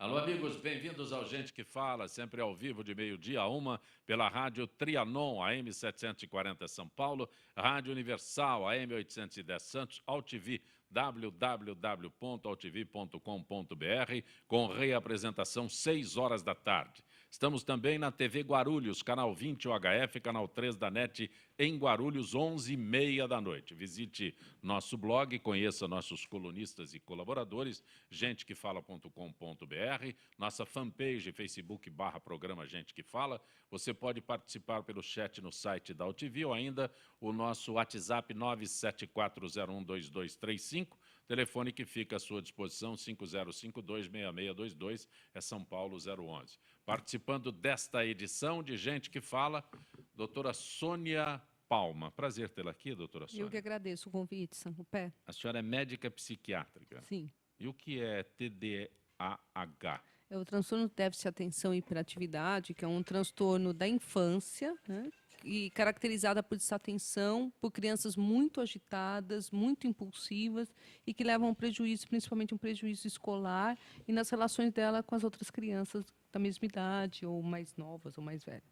Alô, amigos, bem-vindos ao Gente que Fala, sempre ao vivo de meio-dia a 1, pela Rádio Trianon, AM 740 São Paulo, Rádio Universal, AM 810 Santos, AltV, www.altv.com.br, com reapresentação 6 horas da tarde. Estamos também na TV Guarulhos, canal 20 UHF, canal 3 da NET, em Guarulhos, 11h30 da noite. Visite nosso blog, conheça nossos colunistas e colaboradores, gentequefala.com.br, nossa fanpage, Facebook/programa Gente que Fala. Você pode participar pelo chat no site da AltV ou ainda o nosso WhatsApp 974012235, telefone que fica à sua disposição, 5052-6622, é São Paulo 011. Participando desta edição de Gente que Fala, doutora Sônia Palma. Prazer tê-la aqui, doutora Sônia. Eu que agradeço o convite, Sankupé. A senhora é médica psiquiátrica. Sim. E o que é TDAH? É o transtorno de déficit de atenção e hiperatividade, que é um transtorno da infância, né? E caracterizada por desatenção, por crianças muito agitadas, muito impulsivas e que levam a um prejuízo, principalmente um prejuízo escolar e nas relações dela com as outras crianças da mesma idade, ou mais novas, ou mais velhas.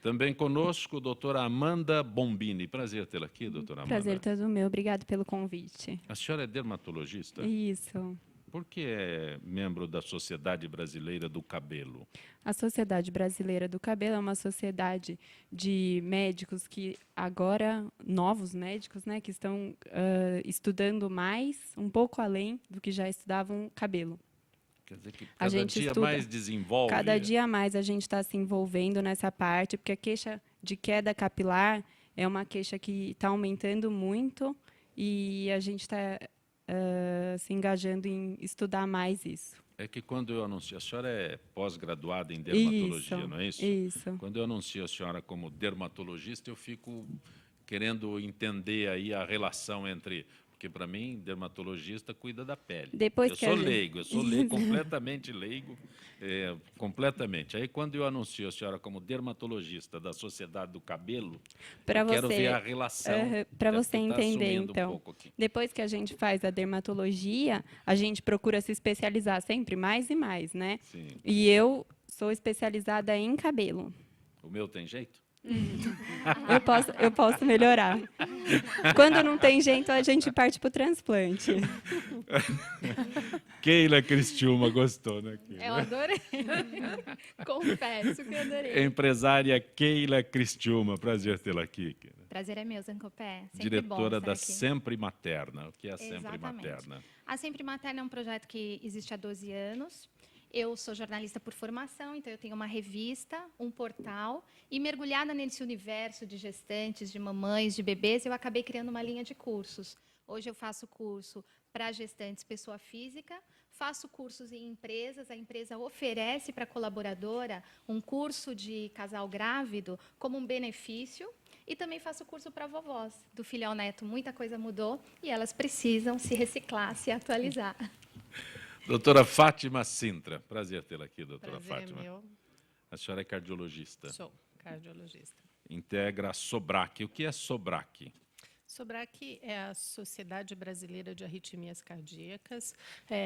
Também conosco, doutora Amanda Bombini. Prazer tê-la aqui, doutora Amanda. Prazer todo meu. Obrigado pelo convite. A senhora é dermatologista? Isso. Por que é membro da Sociedade Brasileira do Cabelo? A Sociedade Brasileira do Cabelo é uma sociedade de médicos que agora, novos médicos, né, que estão estudando mais, um pouco além do que já estudavam cabelo. Quer dizer que cada dia mais desenvolve. Cada dia mais a gente está se envolvendo nessa parte, porque a queixa de queda capilar é uma queixa que está aumentando muito e a gente está se engajando em estudar mais isso. É que quando eu anuncio, a senhora é pós-graduada em dermatologia, isso, não é isso? Isso. Quando eu anuncio a senhora como dermatologista, eu fico querendo entender aí a relação entre... Porque, para mim, dermatologista cuida da pele. Eu sou leigo, completamente leigo, completamente. Aí, quando eu anuncio a senhora como dermatologista da Sociedade do Cabelo, eu quero ver a relação. Para você entender, então, depois que a gente faz a dermatologia, a gente procura se especializar sempre mais e mais, né? Sim. E eu sou especializada em cabelo. O meu tem jeito? Eu posso melhorar. Quando não tem jeito, a gente parte para o transplante. Keila Cristiúma gostou, né? Eu adorei. Confesso que eu adorei. Empresária Keila Cristiúma, prazer tê-la aqui. Prazer é meu, Zancopé. Diretora da Sempre Materna. O que é a Sempre Materna? A Sempre Materna é um projeto que existe há 12 anos. Eu sou jornalista por formação, então eu tenho uma revista, um portal, e mergulhada nesse universo de gestantes, de mamães, de bebês, eu acabei criando uma linha de cursos. Hoje eu faço curso para gestantes pessoa física, faço cursos em empresas, a empresa oferece para a colaboradora um curso de casal grávido como um benefício, e também faço curso para vovós, do filho ao neto. Muita coisa mudou e elas precisam se reciclar, se atualizar. Doutora Fátima Sintra. Prazer tê-la aqui, doutora Fátima. Meu. A senhora é cardiologista. Sou cardiologista. Integra a SOBRAC. O que é SOBRAC? SOBRAC é a Sociedade Brasileira de Arritmias Cardíacas.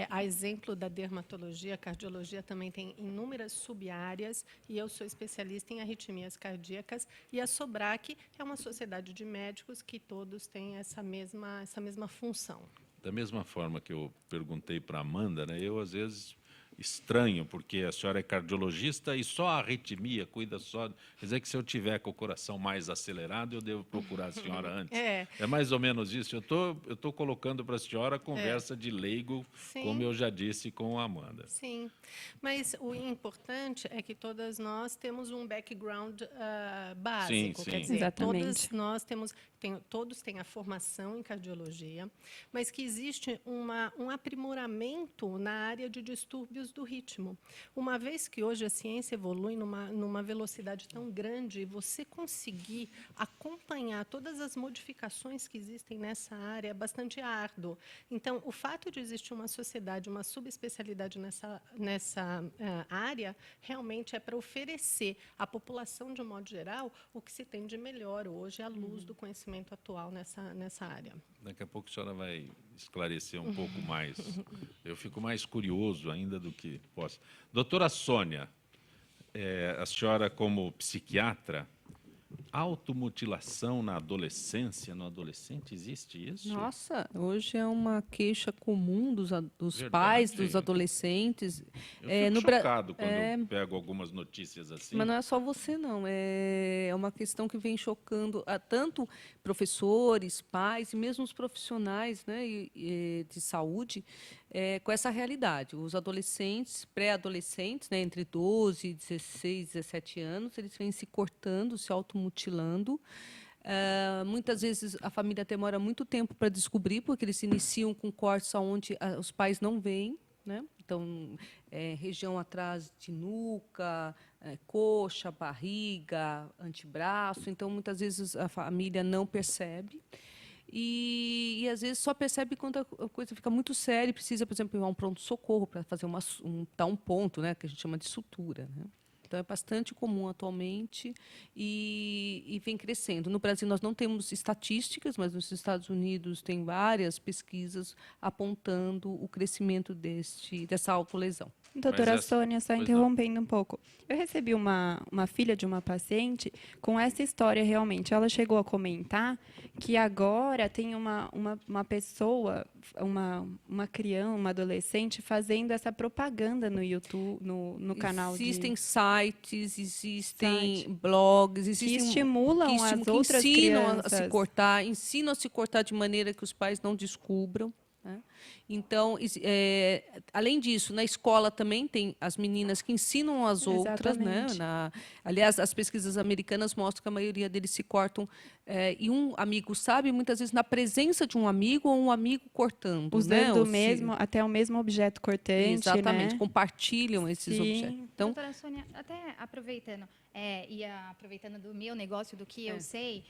A exemplo da dermatologia, a cardiologia também tem inúmeras sub-áreas e eu sou especialista em arritmias cardíacas. E a SOBRAC é uma sociedade de médicos que todos têm essa mesma função. Da mesma forma que eu perguntei para a Amanda, né, eu, às vezes, estranho, porque a senhora é cardiologista e só a arritmia cuida só... Quer dizer que se eu tiver com o coração mais acelerado, eu devo procurar a senhora antes. É mais ou menos isso. Eu tô colocando para a senhora a conversa de leigo, sim, como eu já disse com a Amanda. Sim, mas o importante é que todas nós temos um background básico. Sim, quer dizer, exatamente. Todos têm a formação em cardiologia, mas que existe um aprimoramento na área de distúrbios do ritmo. Uma vez que hoje a ciência evolui numa velocidade tão grande, você conseguir acompanhar todas as modificações que existem nessa área é bastante árduo. Então, o fato de existir uma sociedade, uma subespecialidade nessa área, realmente é para oferecer à população, de um modo geral, o que se tem de melhor hoje à luz do conhecimento atual nessa área. Daqui a pouco a senhora vai esclarecer um pouco mais. Eu fico mais curioso ainda do que posso. Doutora Sônia, a senhora como psiquiatra, automutilação na adolescência, no adolescente, existe isso? Nossa, hoje é uma queixa comum dos Verdade. pais, dos adolescentes. Eu fico no Bra- chocado quando eu pego algumas notícias assim. Mas não é só você, não. É uma questão que vem chocando tanto professores, pais e mesmo os profissionais, né, de saúde, com essa realidade. Os adolescentes, pré-adolescentes, né, entre 12 e 16, 17 anos, eles vêm se cortando, se automutilando. Muitas vezes a família demora muito tempo para descobrir, porque eles se iniciam com cortes onde os pais não veem, né? Então, região atrás de nuca, coxa, barriga, antebraço. Então, muitas vezes a família não percebe. E às vezes só percebe quando a coisa fica muito séria e precisa, por exemplo, ir a um pronto-socorro para fazer dar um ponto, né, que a gente chama de sutura, né? Então, é bastante comum atualmente e vem crescendo. No Brasil, nós não temos estatísticas, mas nos Estados Unidos tem várias pesquisas apontando o crescimento dessa autolesão. Doutora Sônia, só Pois interrompendo um pouco. Eu recebi uma filha de uma paciente com essa história realmente. Ela chegou a comentar que agora tem uma pessoa, uma criança, uma adolescente, fazendo essa propaganda no YouTube, no canal Existem sites, existem blogs, que existem estimulam que as outras ensinam crianças. a se cortar, ensinam a se cortar de maneira que os pais não descubram, né? Então, além disso, na escola também tem as meninas que ensinam as outras, né? Exatamente. Aliás, as pesquisas americanas mostram que a maioria deles se cortam e um amigo sabe, muitas vezes na presença de um amigo ou um amigo cortando, né? Usando até o mesmo objeto cortante, exatamente, né? compartilham esses Sim. objetos. Então, Doutora Sônia, até aproveitando, aproveitando do meu negócio, do que eu sei,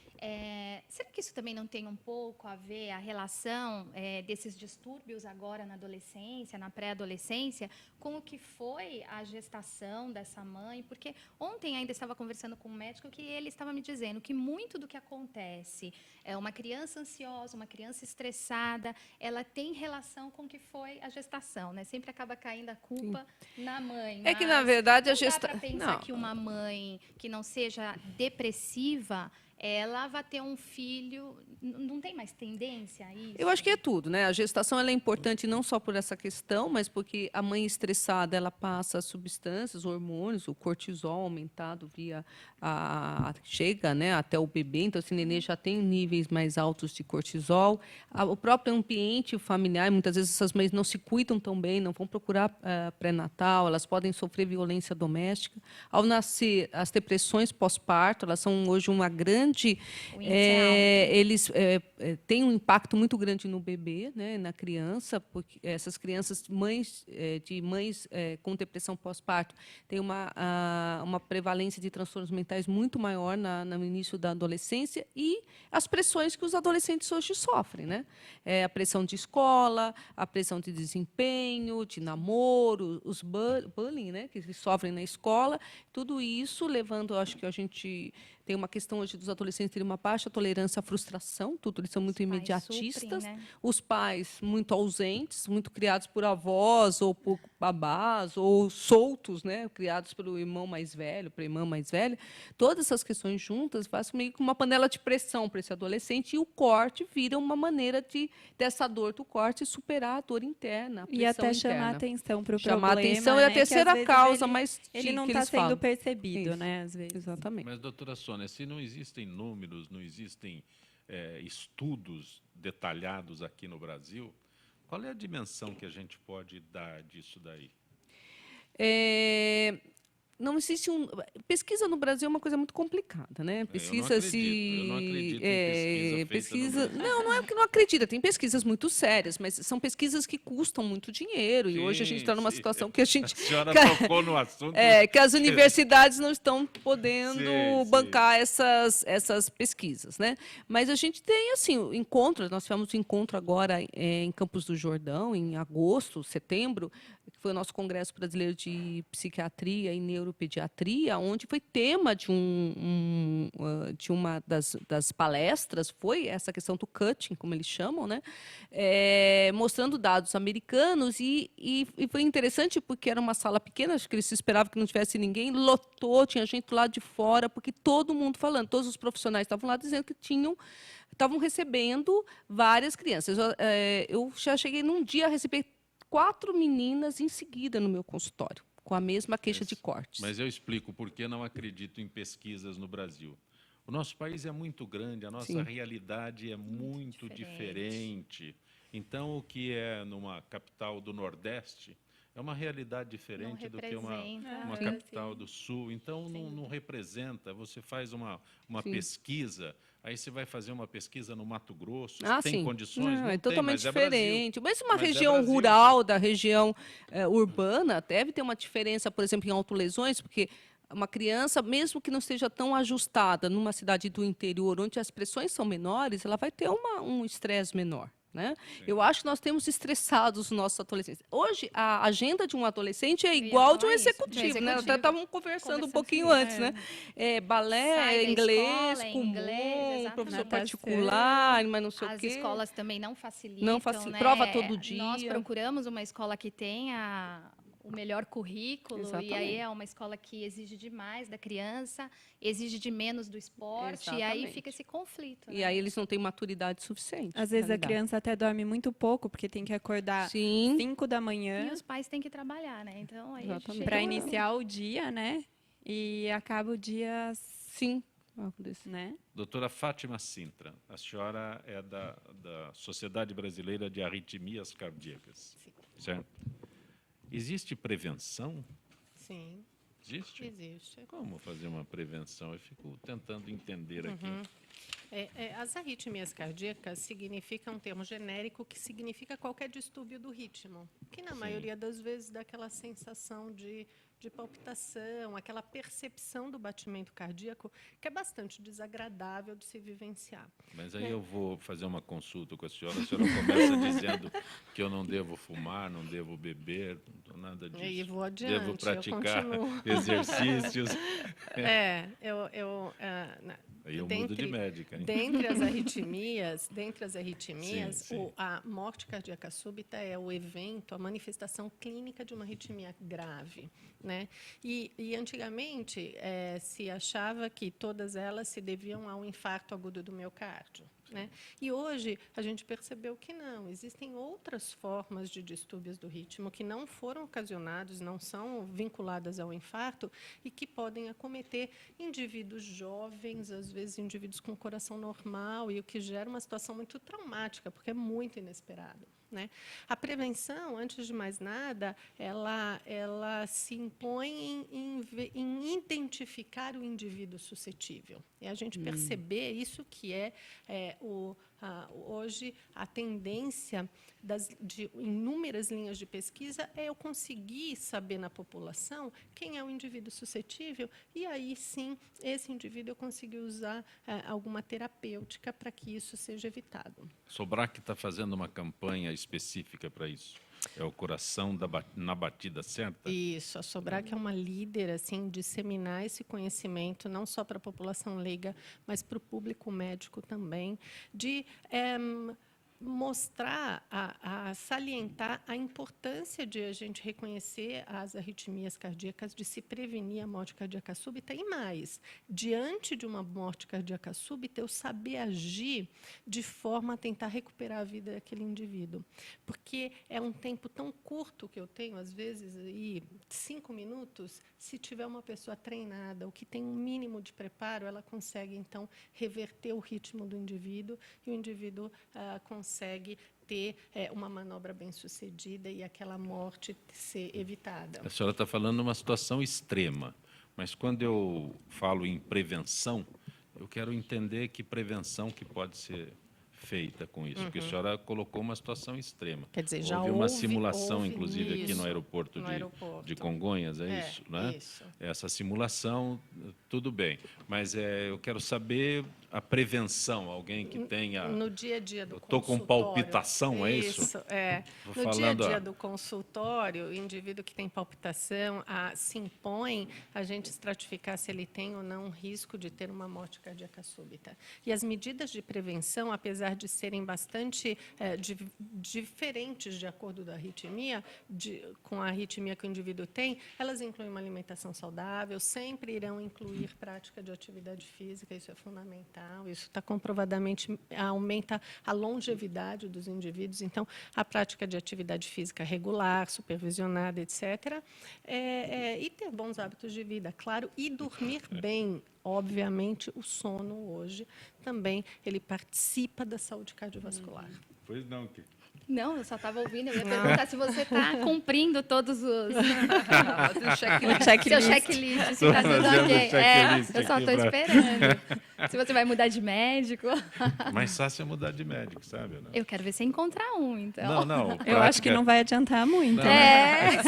será que isso também não tem um pouco a ver a relação desses distúrbios agora na adolescência, na pré-adolescência, com o que foi a gestação dessa mãe? Porque ontem ainda estava conversando com um médico que ele estava me dizendo que muito do que acontece uma criança ansiosa, uma criança estressada, ela tem relação com o que foi a gestação, né? Sempre acaba caindo a culpa na mãe. que, na verdade, a Dá gestação... para pensar que uma mãe que não seja depressiva, ela vai ter um filho... Não tem mais tendência a isso? Eu acho que é tudo, né? A gestação ela é importante não só por essa questão, mas porque a mãe estressada ela passa substâncias, hormônios, o cortisol aumentado chega, né, até o bebê, então esse nenê já tem níveis mais altos de cortisol. O próprio ambiente familiar, muitas vezes essas mães não se cuidam tão bem, não vão procurar pré-natal, elas podem sofrer violência doméstica. Ao nascer, as depressões pós-parto, elas são hoje uma grande... O índice é alto. eles têm um impacto muito grande no bebê, né, na criança, porque essas crianças, mães com depressão pós-parto, têm uma prevalência de transtornos mentais muito maior no início da adolescência e as pressões que os adolescentes hoje sofrem, né? A pressão de escola, a pressão de desempenho, de namoro, os bullying, né, que eles sofrem na escola, tudo isso levando, acho que a gente tem uma questão hoje dos adolescentes terem uma baixa tolerância à frustração, tudo eles são muito imediatistas, Suprem, né? os pais muito ausentes, muito criados por avós ou por babás ou soltos, né, criados pelo irmão mais velho, pela irmã mais velha. Todas essas questões juntas fazem meio que uma panela de pressão para esse adolescente e o corte vira uma maneira dessa dor do corte superar a dor interna, a pressão E até interna. chamar atenção para o Chamar problema. atenção é a né, que, terceira às vezes, causa, mas ele não que está eles sendo falam. percebido, Isso. né? Às vezes. Exatamente. Mas, doutora Sônia, se não existem números, não existem estudos detalhados aqui no Brasil, qual é a dimensão que a gente pode dar disso daí? Não existe pesquisa no Brasil é uma coisa muito complicada, né? Pesquisa eu não acredito em pesquisa feita no Brasil. Não é que não acredita, tem pesquisas muito sérias, mas são pesquisas que custam muito dinheiro. E hoje a gente está numa situação que a gente... A senhora tocou no assunto. que as universidades não estão podendo Sim, bancar essas pesquisas, né? Mas a gente tem, assim, encontros, nós tivemos um encontro agora em Campos do Jordão, em agosto, setembro, que foi o nosso Congresso Brasileiro de Psiquiatria e Neuropediatria, onde foi tema de uma das palestras, foi essa questão do cutting, como eles chamam, né? mostrando dados americanos e foi interessante porque era uma sala pequena, acho que eles esperavam que não tivesse ninguém, lotou, tinha gente lá de fora, porque todo mundo falando, todos os profissionais estavam lá dizendo que estavam recebendo várias crianças. Eu já cheguei num dia a receber 4 meninas em seguida no meu consultório, com a mesma queixa de cortes. Mas eu explico por que não acredito em pesquisas no Brasil. O nosso país é muito grande, a nossa realidade é muito diferente. Então, o que é numa capital do Nordeste é uma realidade diferente do que uma capital do Sul. Então, não representa. Você faz uma pesquisa, aí você vai fazer uma pesquisa no Mato Grosso, tem condições? Não é tem, totalmente mas diferente. Mas uma Mas é região Brasil. rural da região urbana deve ter uma diferença, por exemplo, em autolesões, porque uma criança, mesmo que não esteja tão ajustada numa cidade do interior, onde as pressões são menores, ela vai ter um estresse menor. Né? Eu acho que nós temos estressados os nossos adolescentes. Hoje, a agenda de um adolescente é igual de um executivo. Né? Até estávamos conversando um pouquinho antes. Né? Balé, inglês, comum, professor particular, mas não sei o quê. As escolas também não facilitam. Né? Prova todo dia. Nós procuramos uma escola que tenha o melhor currículo, e aí é uma escola que exige demais da criança, exige de menos do esporte, e aí fica esse conflito. E aí eles não têm maturidade suficiente. Às vezes a criança até dorme muito pouco, porque tem que acordar 5 da manhã. E os pais têm que trabalhar, né? Então, aí para iniciar o dia, né? E acaba o dia... Sim. Né? Doutora Fátima Sintra, a senhora é da Sociedade Brasileira de Arritmias Cardíacas, certo? Existe prevenção? Sim. Existe? Existe. Como fazer uma prevenção? Eu fico tentando entender aqui. As arritmias cardíacas significa um termo genérico que significa qualquer distúrbio do ritmo, que na maioria das vezes dá aquela sensação de palpitação, aquela percepção do batimento cardíaco, que é bastante desagradável de se vivenciar. Mas aí eu vou fazer uma consulta com a senhora começa dizendo que eu não devo fumar, não devo beber, nada disso. E vou adiante, devo praticar exercícios. Aí eu mudo de médica. Hein? Dentre as arritmias, a morte cardíaca súbita é o evento, a manifestação clínica de uma arritmia grave. Né? E antigamente se achava que todas elas se deviam ao infarto agudo do miocárdio. Né? E hoje a gente percebeu que não, existem outras formas de distúrbios do ritmo que não foram ocasionados, não são vinculadas ao infarto e que podem acometer indivíduos jovens, às vezes indivíduos com coração normal, e o que gera uma situação muito traumática, porque é muito inesperado. Né? A prevenção, antes de mais nada, ela se impõe em identificar o indivíduo suscetível. E a gente perceber isso que hoje a tendência de inúmeras linhas de pesquisa é eu conseguir saber na população quem é o indivíduo suscetível e aí sim esse indivíduo eu conseguir usar alguma terapêutica para que isso seja evitado. Sobrac está fazendo uma campanha específica para isso. É o coração na batida certa? Isso, a Sobrac é uma líder assim, disseminar esse conhecimento, não só para a população leiga, mas para o público médico também, de mostrar, salientar a importância de a gente reconhecer as arritmias cardíacas, de se prevenir a morte cardíaca súbita e mais, diante de uma morte cardíaca súbita, eu saber agir de forma a tentar recuperar a vida daquele indivíduo. Porque é um tempo tão curto que eu tenho, às vezes, 5 minutos, se tiver uma pessoa treinada, ou que tem um mínimo de preparo, ela consegue, então, reverter o ritmo do indivíduo e o indivíduo consegue ter uma manobra bem-sucedida e aquela morte ser evitada. A senhora está falando de uma situação extrema, mas quando eu falo em prevenção, eu quero entender que prevenção que pode ser feita com isso, porque a senhora colocou uma situação extrema. Quer dizer, já houve uma simulação, inclusive, isso, aqui no aeroporto de Congonhas, isso? Né? Isso. Essa simulação, tudo bem, mas eu quero saber a prevenção, alguém que tenha... No dia a dia do Eu tô com consultório. palpitação, é isso? Isso, é. Tô No dia a falando, dia do consultório, o indivíduo que tem palpitação, se impõe a gente estratificar se ele tem ou não risco de ter uma morte cardíaca súbita. E as medidas de prevenção, apesar de serem bastante diferentes de acordo da arritmia, com a arritmia que o indivíduo tem, elas incluem uma alimentação saudável, sempre irão incluir prática de atividade física, isso é fundamental. Isso está comprovadamente, aumenta a longevidade dos indivíduos. Então, a prática de atividade física regular, supervisionada, etc. E ter bons hábitos de vida, claro, e dormir bem. Obviamente, o sono hoje também ele participa da saúde cardiovascular. Pois não, que... Não, eu só estava ouvindo. Eu ia perguntar se você está cumprindo todos os... O checklist. Seu checklist, se está tudo fazendo ok. checklist Eu só aqui estou pra- esperando. Se você vai mudar de médico. Mais fácil é mudar de médico, sabe? Né? Eu quero ver você encontrar um, então. Não. Eu acho que não vai adiantar muito. Não, né?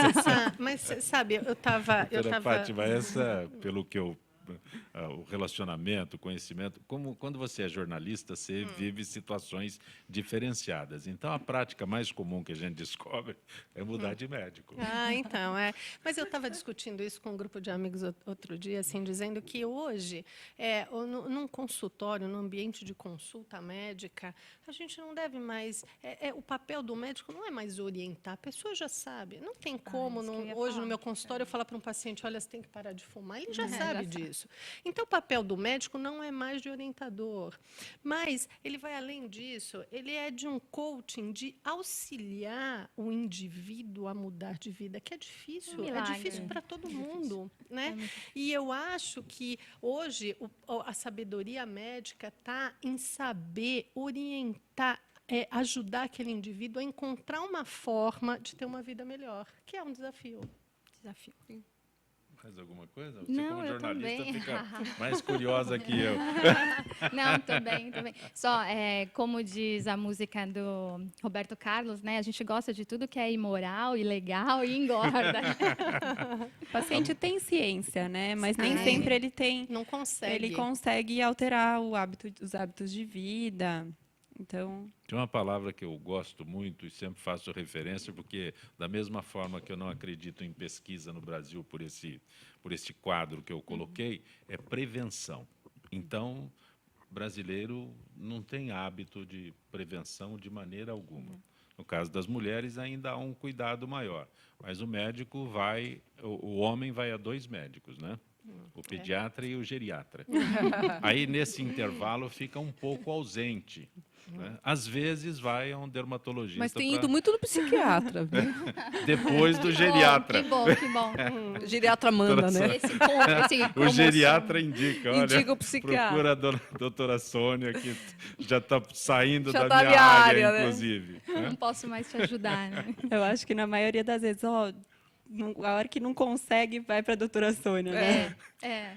Mas, sabe, eu estava... Doutora Fátima, essa, pelo que eu... o relacionamento, o conhecimento, quando você é jornalista, você vive situações diferenciadas. Então, a prática mais comum que a gente descobre é mudar de médico. Então, Mas eu estava discutindo isso com um grupo de amigos outro dia, assim, dizendo que hoje, num consultório, num ambiente de consulta médica, a gente não deve mais... o papel do médico não é mais orientar, a pessoa já sabe. Não tem como, isso que eu ia hoje, falar. no meu consultório, eu falar para um paciente, olha, você tem que parar de fumar. Ele já Já sabe sabe. disso. Então, o papel do médico não é mais de orientador, mas ele vai além disso, ele é de um coaching de auxiliar o indivíduo a mudar de vida, que é difícil, milagre. difícil para todo mundo, né? E eu acho que hoje a sabedoria médica está em saber orientar, ajudar aquele indivíduo a encontrar uma forma de ter uma vida melhor, que é um desafio. Desafio. Mais alguma coisa? Você, Não, como eu jornalista, também. fica mais curiosa que eu. Não, também. Só, como diz a música do Roberto Carlos, né? A gente gosta de tudo que é imoral, ilegal e engorda. O paciente tem ciência, né? Mas nem Sim. sempre ele tem. Não consegue. Ele consegue alterar os hábitos de vida. Então, Tem uma palavra que eu gosto muito e sempre faço referência, porque, da mesma forma que eu não acredito em pesquisa no Brasil por esse quadro que eu coloquei, é prevenção. Então, brasileiro não tem hábito de prevenção de maneira alguma. No caso das mulheres, ainda há um cuidado maior. Mas o médico o homem vai a 2 médicos, né? O pediatra e o geriatra. Aí, nesse intervalo, fica um pouco ausente. Né? Às vezes, vai a um dermatologista. Mas tem ido muito no psiquiatra. Viu? Depois do geriatra. Que bom, que bom. O geriatra manda, né? Esse O geriatra indica, olha, Indica o psiquiatra. procura a doutora Sônia, que já está saindo Já da tá minha minha área, área, né? inclusive. né? Não posso mais te ajudar, né? eu acho que na maioria das vezes, a hora que não consegue, vai para a doutora Sônia, né?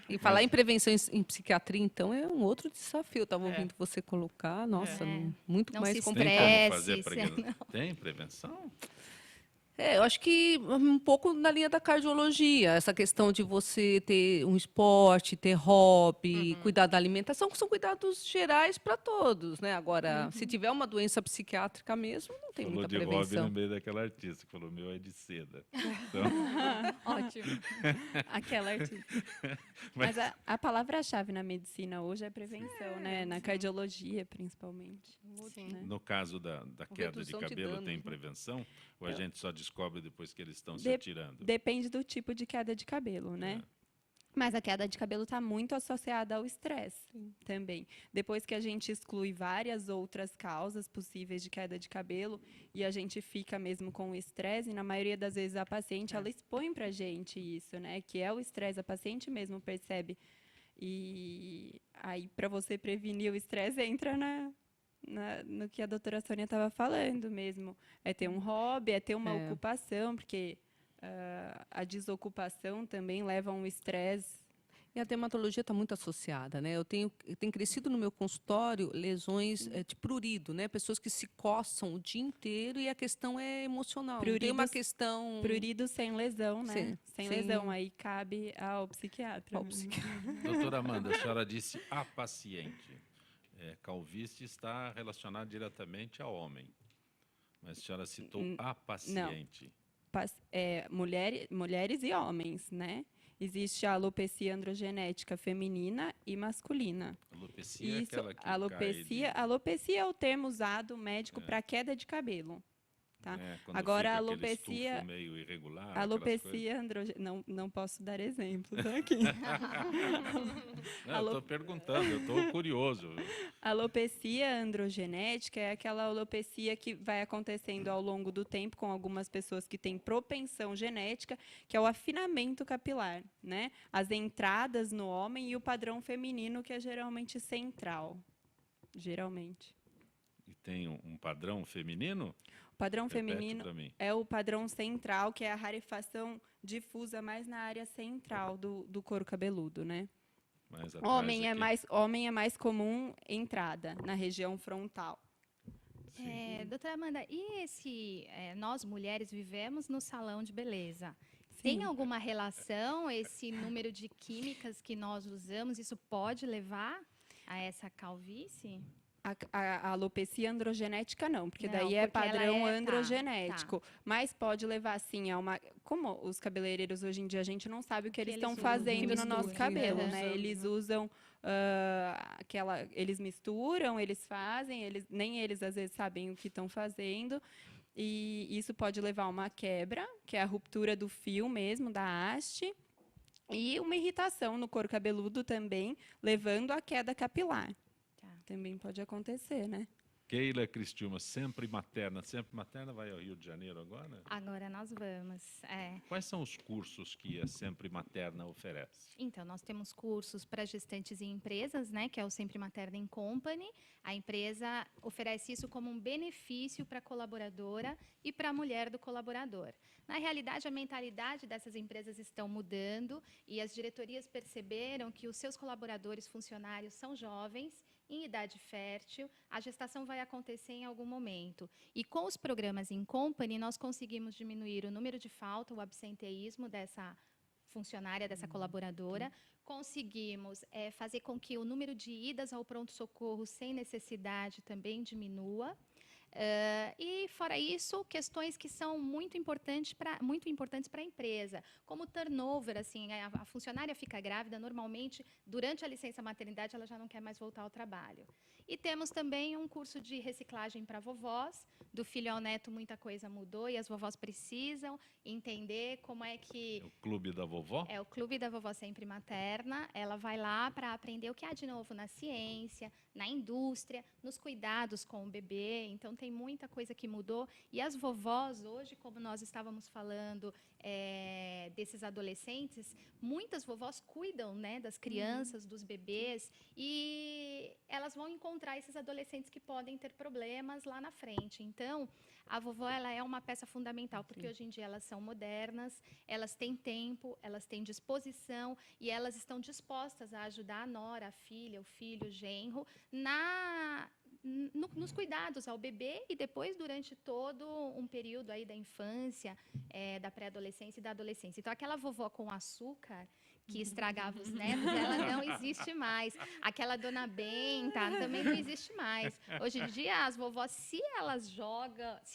E falar em prevenção em psiquiatria, então, é um outro desafio. Eu estava ouvindo você colocar. Nossa, muito Não mais se complexo. Tem como Estresse, fazer se- prevenção? Tem prevenção? Eu acho que um pouco na linha da cardiologia, essa questão de você ter um esporte, ter hobby, cuidar da alimentação, que são cuidados gerais para todos, né? Agora, se tiver uma doença psiquiátrica mesmo, não tem Falou muita de hobby, prevenção. no meio daquela artista que falou, meu é de seda. Então, Ótimo. Aquela artista. Mas a palavra-chave na medicina hoje é prevenção, né? Na cardiologia, principalmente. Sim. Né? no caso da queda de redução de cabelo, danos, tem né? prevenção? Ou a gente só descobre depois que eles estão se De- atirando? Depende do tipo de queda de cabelo, né? Mas a queda de cabelo está muito associada ao estresse também. Depois que a gente exclui várias outras causas possíveis de queda de cabelo e a gente fica mesmo com o estresse, na maioria das vezes a paciente ela expõe para a gente isso, né? Que é o estresse, a paciente mesmo percebe. E aí, para você prevenir o estresse, entra no que a doutora Sônia estava falando mesmo. É ter um hobby, é ter uma ocupação, porque a desocupação também leva a um estresse. E a dermatologia está muito associada, né? Eu tenho crescido no meu consultório lesões de prurido, né? Pessoas que se coçam o dia inteiro e a questão é emocional. Não tem uma Pruridos- questão... Prurido sem lesão, né? Sim, Sem sim. lesão, aí cabe ao psiquiatra. Ao psiquiatra. Doutora Amanda, a senhora disse a paciente. calvície está relacionada diretamente ao homem. Mas a senhora citou a paciente. Mulheres e homens, né? Existe a alopecia androgenética feminina e masculina. Alopecia é aquela que alopecia é o termo usado médico para queda de cabelo. Tá? Quando Agora, fica a aquele alopecia, estufo meio irregular, alopecia não posso dar exemplos aqui. Não, eu estou perguntando, eu estou curioso. A alopecia androgenética é aquela alopecia que vai acontecendo ao longo do tempo com algumas pessoas que têm propensão genética, que é o afinamento capilar, né? As entradas no homem e o padrão feminino, que é geralmente central. Geralmente. E tem um padrão feminino? O padrão Repete feminino pra mim. é o padrão central, que é a rarefação difusa mais na área central do couro cabeludo, né? Mais atrás aqui. Homem é mais comum entrada na região frontal. Doutora Amanda, e nós mulheres vivemos no salão de beleza? Tem alguma relação esse número de químicas que nós usamos? Isso pode levar a essa calvície? A alopecia androgenética não, porque Não, daí é porque ela padrão tá, androgenético. Mas pode levar, sim, a uma... Como os cabeleireiros hoje em dia, a gente não sabe o que eles estão usam, fazendo que no nosso misturam. cabelo, Uhum. né? Eles usam eles misturam, eles fazem, nem eles às vezes sabem o que estão fazendo. E isso pode levar a uma quebra, que é a ruptura do fio mesmo, da haste. E uma irritação no couro cabeludo também, levando à queda capilar. Também pode acontecer, né? Keila Cristilma, sempre materna, vai ao Rio de Janeiro agora? Agora nós vamos. Quais são os cursos que a Sempre Materna oferece? Então, nós temos cursos para gestantes e empresas, né, que é o Sempre Materna in Company. A empresa oferece isso como um benefício para a colaboradora e para a mulher do colaborador. Na realidade, a mentalidade dessas empresas estão mudando e as diretorias perceberam que os seus colaboradores, funcionários, são jovens, em idade fértil, a gestação vai acontecer em algum momento. E com os programas in company, nós conseguimos diminuir o número de falta, o absenteísmo dessa funcionária, dessa colaboradora. Conseguimos fazer com que o número de idas ao pronto-socorro sem necessidade também diminua. E, fora isso, questões que são muito importantes para a empresa, como o turnover, assim, a funcionária fica grávida, normalmente, durante a licença maternidade, ela já não quer mais voltar ao trabalho. E temos também um curso de reciclagem para vovós, do filho ao neto muita coisa mudou e as vovós precisam entender como é que... É o Clube da Vovó? É o Clube da Vovó Sempre Materna. Ela vai lá para aprender o que há de novo na ciência, na indústria, nos cuidados com o bebê. Então, tem muita coisa que mudou. E as vovós, hoje, como nós estávamos falando desses adolescentes, muitas vovós cuidam, né, das crianças, dos bebês, e elas vão encontrar esses adolescentes que podem ter problemas lá na frente. Então, a vovó ela é uma peça fundamental, porque hoje em dia elas são modernas, elas têm tempo, elas têm disposição e elas estão dispostas a ajudar a nora, a filha, o filho, o genro, nos cuidados ao bebê e depois durante todo um período aí da infância, da pré-adolescência e da adolescência. Então, aquela vovó com açúcar que estragava os netos, ela não existe mais. Aquela dona Benta também não existe mais. Hoje em dia, as vovós, se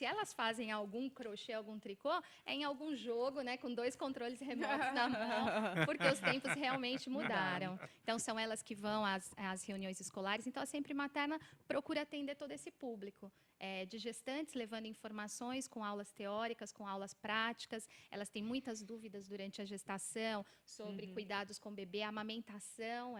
elas fazem algum crochê, algum tricô, é em algum jogo, né, com 2 controles remotos na mão, porque os tempos realmente mudaram. Então, são elas que vão às reuniões escolares. Então, a Sempre Materna procura atender todo esse público. De gestantes, levando informações com aulas teóricas, com aulas práticas. Elas têm muitas dúvidas durante a gestação sobre cuidados com o bebê, amamentação.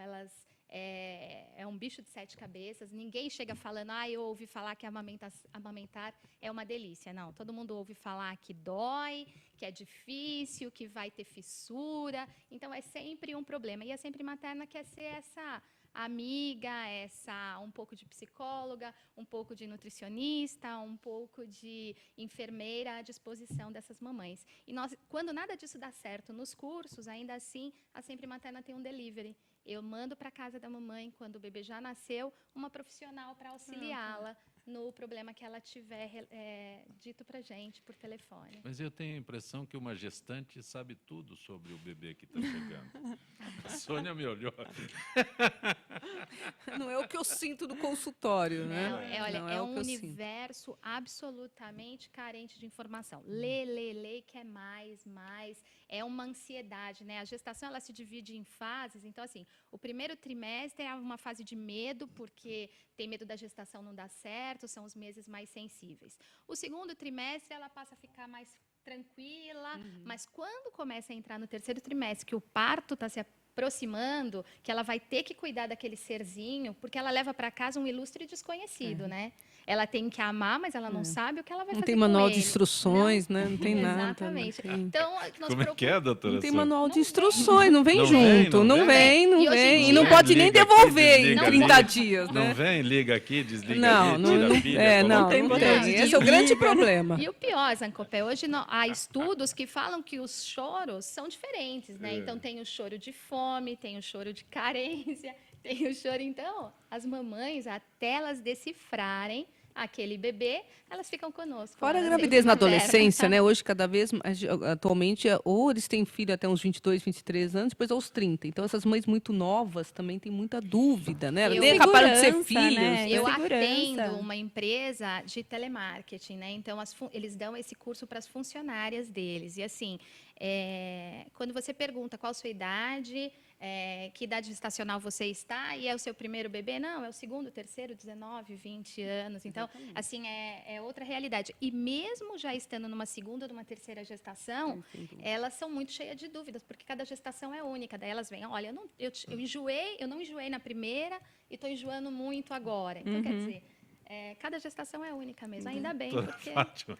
É um bicho de 7 cabeças. Ninguém chega falando, eu ouvi falar que amamentar é uma delícia. Não, todo mundo ouve falar que dói, que é difícil, que vai ter fissura. Então, é sempre um problema. E a Sempre Materna quer ser essa amiga, um pouco de psicóloga, um pouco de nutricionista, um pouco de enfermeira à disposição dessas mamães. E nós, quando nada disso dá certo nos cursos, ainda assim, a Sempre Materna tem um delivery. Eu mando para a casa da mamãe, quando o bebê já nasceu, uma profissional para auxiliá-la no problema que ela tiver dito para a gente por telefone. Mas eu tenho a impressão que uma gestante sabe tudo sobre o bebê que está chegando. A Sônia me olhou. Não é o que eu sinto no consultório, né? Não, olha, Não é o um que eu sinto. universo absolutamente carente de informação. Lê, quer mais. É uma ansiedade, né? A gestação, ela se divide em fases. Então, assim, o primeiro trimestre é uma fase de medo, porque tem medo da gestação não dar certo, são os meses mais sensíveis. O segundo trimestre, ela passa a ficar mais tranquila, mas quando começa a entrar no terceiro trimestre, que o parto está se aproximando, que ela vai ter que cuidar daquele serzinho, porque ela leva para casa um ilustre desconhecido, né? Ela tem que amar, mas ela não sabe o que ela vai Não fazer tem com manual ele. de instruções, né? Não tem nada. Exatamente. Não tem, Então, nós Como é que é, doutora não tem Sônia? manual Não de vem. instruções, não vem Não vem, junto. não Não vem? vem, não E hoje em vem. E dia- não pode nem Liga aqui, devolver em desliga 30 ali. dias, Não né? vem, liga aqui, desliga Não, ali, não, tira não, a pilha, é, coloca não, a não pilha. tem. Esse é o grande problema. E o pior, Zancopé, hoje há estudos que falam que os choros são diferentes, né? Então, tem o choro de fome, tem o choro de carência, tem o choro... Então, as mamães, até elas decifrarem aquele bebê, elas ficam conosco. Fora a Elas gravidez sempre na tiveram. adolescência, né? Hoje, cada vez, atualmente, ou eles têm filho até uns 22, 23 anos, depois aos 30. Então, essas mães muito novas também têm muita dúvida, né? Elas Eu- nem acabaram de ser Segurança, filhos. né? Eu Segurança. atendo uma empresa de telemarketing, né? Então, eles dão esse curso para as funcionárias deles. E, assim, quando você pergunta qual a sua idade, que idade gestacional você está, e é o seu primeiro bebê? Não, é o segundo, terceiro, 19, 20 anos. Então, assim, é outra realidade. E mesmo já estando numa segunda ou numa terceira gestação, elas são muito cheias de dúvidas, porque cada gestação é única. Daí elas vêm, olha, eu enjoei, eu não enjoei na primeira e estou enjoando muito agora. Então, quer dizer, cada gestação é única mesmo. Ainda bem, Doutora porque Fátima.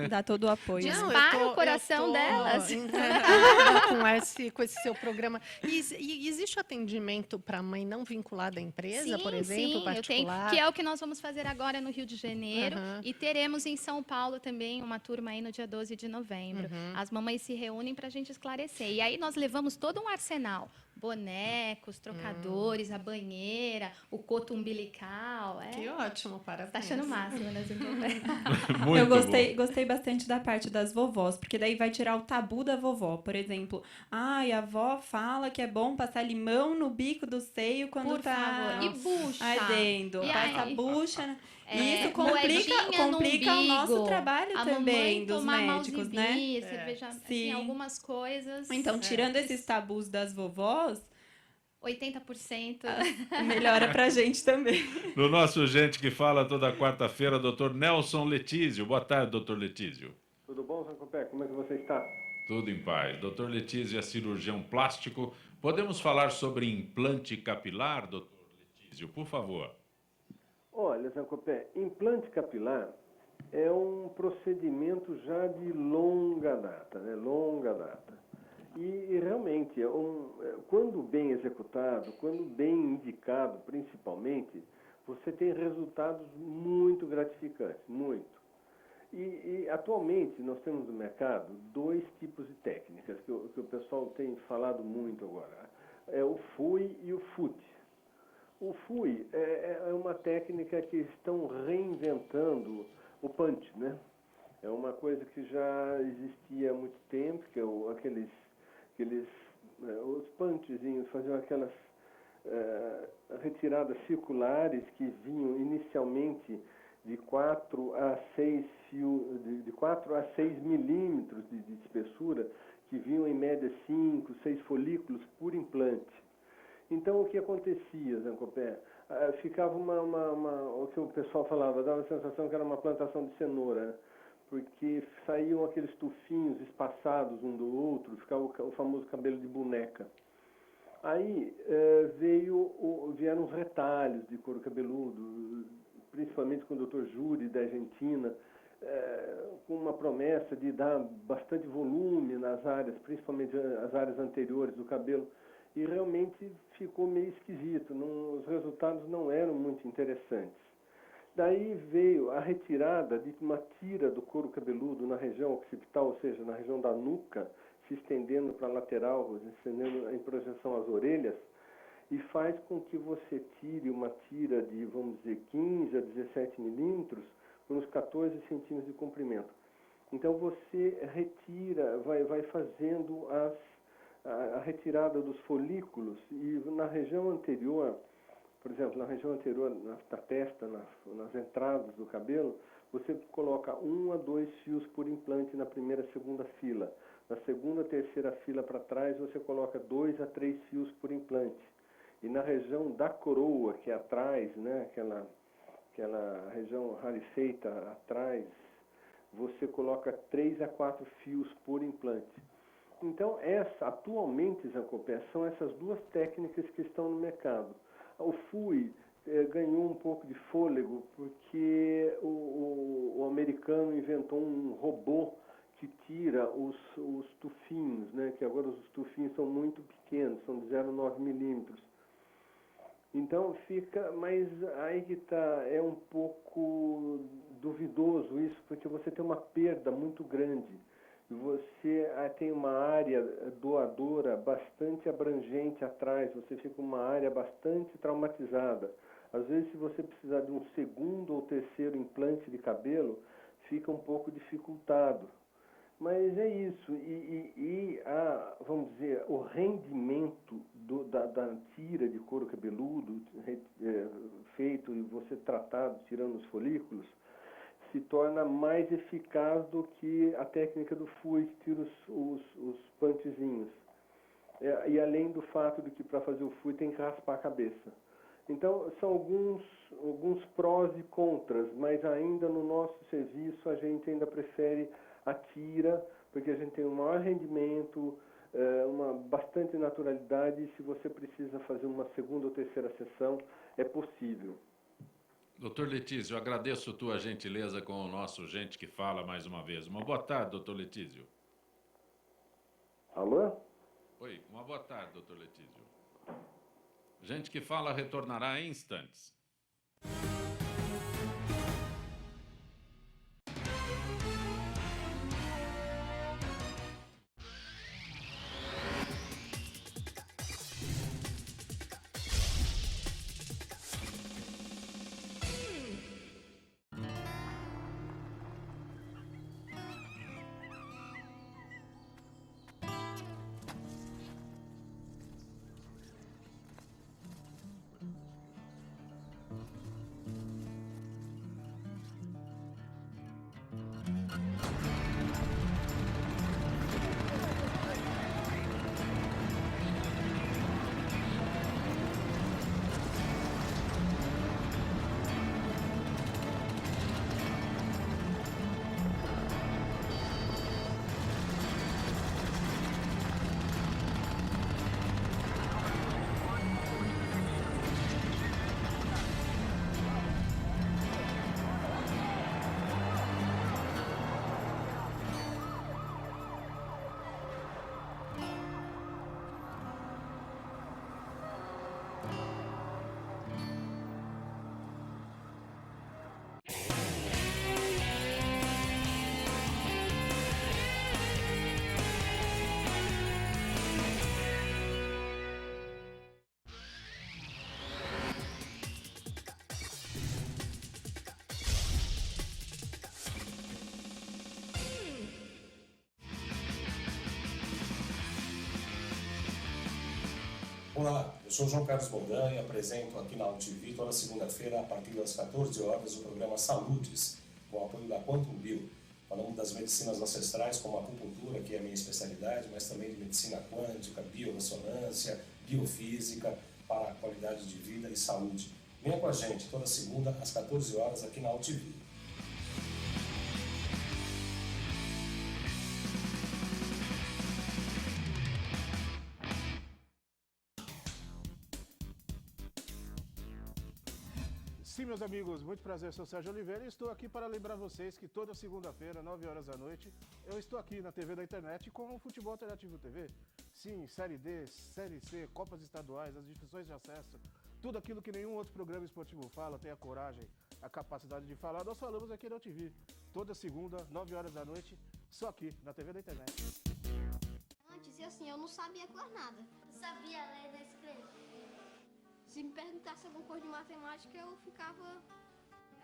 Dá todo o apoio. Não, né? Dispara o coração eu tô delas. encantada com esse seu programa. E existe atendimento para mãe não vinculada à empresa, por exemplo, sim, eu tenho, particular? que é o que nós vamos fazer agora no Rio de Janeiro. Aham. E teremos em São Paulo também uma turma aí no dia 12 de novembro. As mamães se reúnem para a gente esclarecer. E aí nós levamos todo um arsenal. Bonecos, trocadores, a banheira, o coto umbilical. Que ótimo, parabéns. Tá achando o máximo, né, Zimbabwe? Muito Eu bom. gostei bastante da parte das vovós, porque daí vai tirar o tabu da vovó. Por exemplo, a avó fala que é bom passar limão no bico do seio quando Por tá favor. E bucha. ardendo. E Passa aí? bucha. Né? É, E isso moedinha no complica o nosso umbigo. trabalho a também mamãe dos tomar médicos, né? Malzivir, cerveja, assim, Sim. algumas coisas. Então, tirando esses tabus das vovós, 80%. melhora pra gente também. No nosso Gente que Fala toda quarta-feira, doutor Nelson Letísio. Boa tarde, doutor Letísio. Tudo bom, Zancopé? Como é que você está? Tudo em paz. Doutor Letísio é cirurgião plástico. Podemos falar sobre implante capilar, doutor Letísio, por favor? Olha, Zancopé, implante capilar é um procedimento já de longa data, né? Longa data. E realmente, quando bem executado, quando bem indicado, principalmente, você tem resultados muito gratificantes, muito. E atualmente nós temos no mercado dois tipos de técnicas que o pessoal tem falado muito agora. É o FUI e o FUT. O FUI é uma técnica que estão reinventando o punch, né? É uma coisa que já existia há muito tempo, que é os punchzinhos faziam aquelas retiradas circulares que vinham inicialmente de 4 a 6 milímetros de espessura, que vinham em média 5, 6 folículos por implante. Então, o que acontecia, Zancopé? Ficava o que o pessoal falava, dava a sensação que era uma plantação de cenoura, né? Porque saíam aqueles tufinhos espaçados um do outro, ficava o famoso cabelo de boneca. Aí vieram os retalhos de couro cabeludo, principalmente com o Dr. Júri, da Argentina, com uma promessa de dar bastante volume nas áreas, principalmente as áreas anteriores do cabelo, e realmente ficou meio esquisito, os resultados não eram muito interessantes. Daí veio a retirada de uma tira do couro cabeludo na região occipital, ou seja, na região da nuca, se estendendo para a lateral, se estendendo em projeção às orelhas, e faz com que você tire uma tira de, vamos dizer, 15 a 17 milímetros por uns 14 centímetros de comprimento. Então você retira, vai fazendo a retirada dos folículos, e na região anterior, por exemplo, na região anterior, na testa, nas entradas do cabelo, você coloca 1 a 2 fios por implante na primeira e segunda fila. Na segunda, terceira fila para trás, você coloca 2 a 3 fios por implante. E na região da coroa, que é atrás, né, aquela região rarefeita atrás, você coloca 3 a 4 fios por implante. Então, atualmente, Zancopé, são essas duas técnicas que estão no mercado. O FUI ganhou um pouco de fôlego porque o americano inventou um robô que tira os tufinhos, né? Que agora os tufinhos são muito pequenos, são de 0,9 milímetros. Então fica, mas aí que tá, é um pouco duvidoso isso, porque você tem uma perda muito grande. Você tem uma área doadora bastante abrangente atrás, você fica uma área bastante traumatizada. Às vezes, se você precisar de um segundo ou terceiro implante de cabelo, fica um pouco dificultado. Mas é isso, vamos dizer, o rendimento da tira de couro cabeludo feito e você tratado, tirando os folículos, se torna mais eficaz do que a técnica do FUI, que tira os punchzinhos. E além do fato de que para fazer o FUI tem que raspar a cabeça. Então, são alguns prós e contras, mas ainda no nosso serviço a gente ainda prefere a tira, porque a gente tem um maior rendimento, bastante naturalidade, e se você precisa fazer uma segunda ou terceira sessão, é possível. Doutor Letísio, eu agradeço tua gentileza com o nosso Gente que Fala mais uma vez. Uma boa tarde, doutor Letísio. Alô? Oi, uma boa tarde, doutor Letísio. Gente que Fala retornará em instantes. Olá, eu sou João Carlos Boldan e apresento aqui na UTV toda segunda-feira, a partir das 14 horas, o programa Saúdes, com o apoio da Quantum Bio. Falamos das medicinas ancestrais, como a acupuntura, que é a minha especialidade, mas também de medicina quântica, biorressonância, biofísica, para a qualidade de vida e saúde. Venha com a gente toda segunda, às 14 horas, aqui na UTV. Sim, meus amigos, muito prazer, sou Sérgio Oliveira e estou aqui para lembrar vocês que toda segunda-feira, 9 horas da noite, eu estou aqui na TV da internet com o Futebol Alternativo TV. Sim, Série D, Série C, Copas Estaduais, as divisões de acesso, tudo aquilo que nenhum outro programa esportivo fala, tem a coragem, a capacidade de falar, nós falamos aqui na UTV. Toda segunda, 9 horas da noite, só aqui na TV da internet. Antes, assim, eu não sabia quase nada. Sabia ler e escrever. Se me perguntasse alguma coisa de matemática, eu ficava,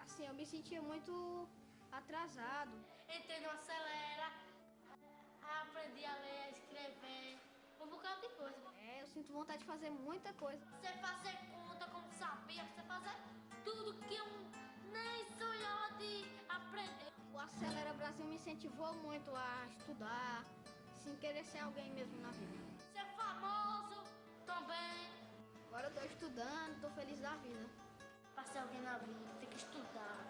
assim, eu me sentia muito atrasado. Entrei no Acelera, aprendi a ler, a escrever, um bocado de coisa. Eu sinto vontade de fazer muita coisa. Você fazer conta, como sabia, você fazer tudo que eu nem sonhava de aprender. O Acelera Brasil me incentivou muito a estudar, sem querer ser alguém mesmo na vida. Ser famoso também. Agora eu tô estudando, tô feliz da vida. Pra ser alguém na vida, tem que estudar.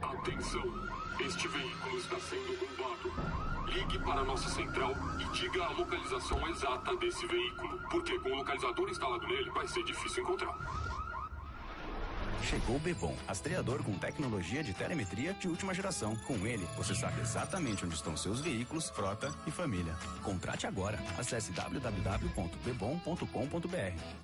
Atenção, este veículo está sendo roubado. Ligue para a nossa central e diga a localização exata desse veículo, porque com o localizador instalado nele vai ser difícil encontrar. Chegou o Bebom, rastreador com tecnologia de telemetria de última geração. Com ele, você sabe exatamente onde estão seus veículos, frota e família. Contrate agora. Acesse www.bebom.com.br.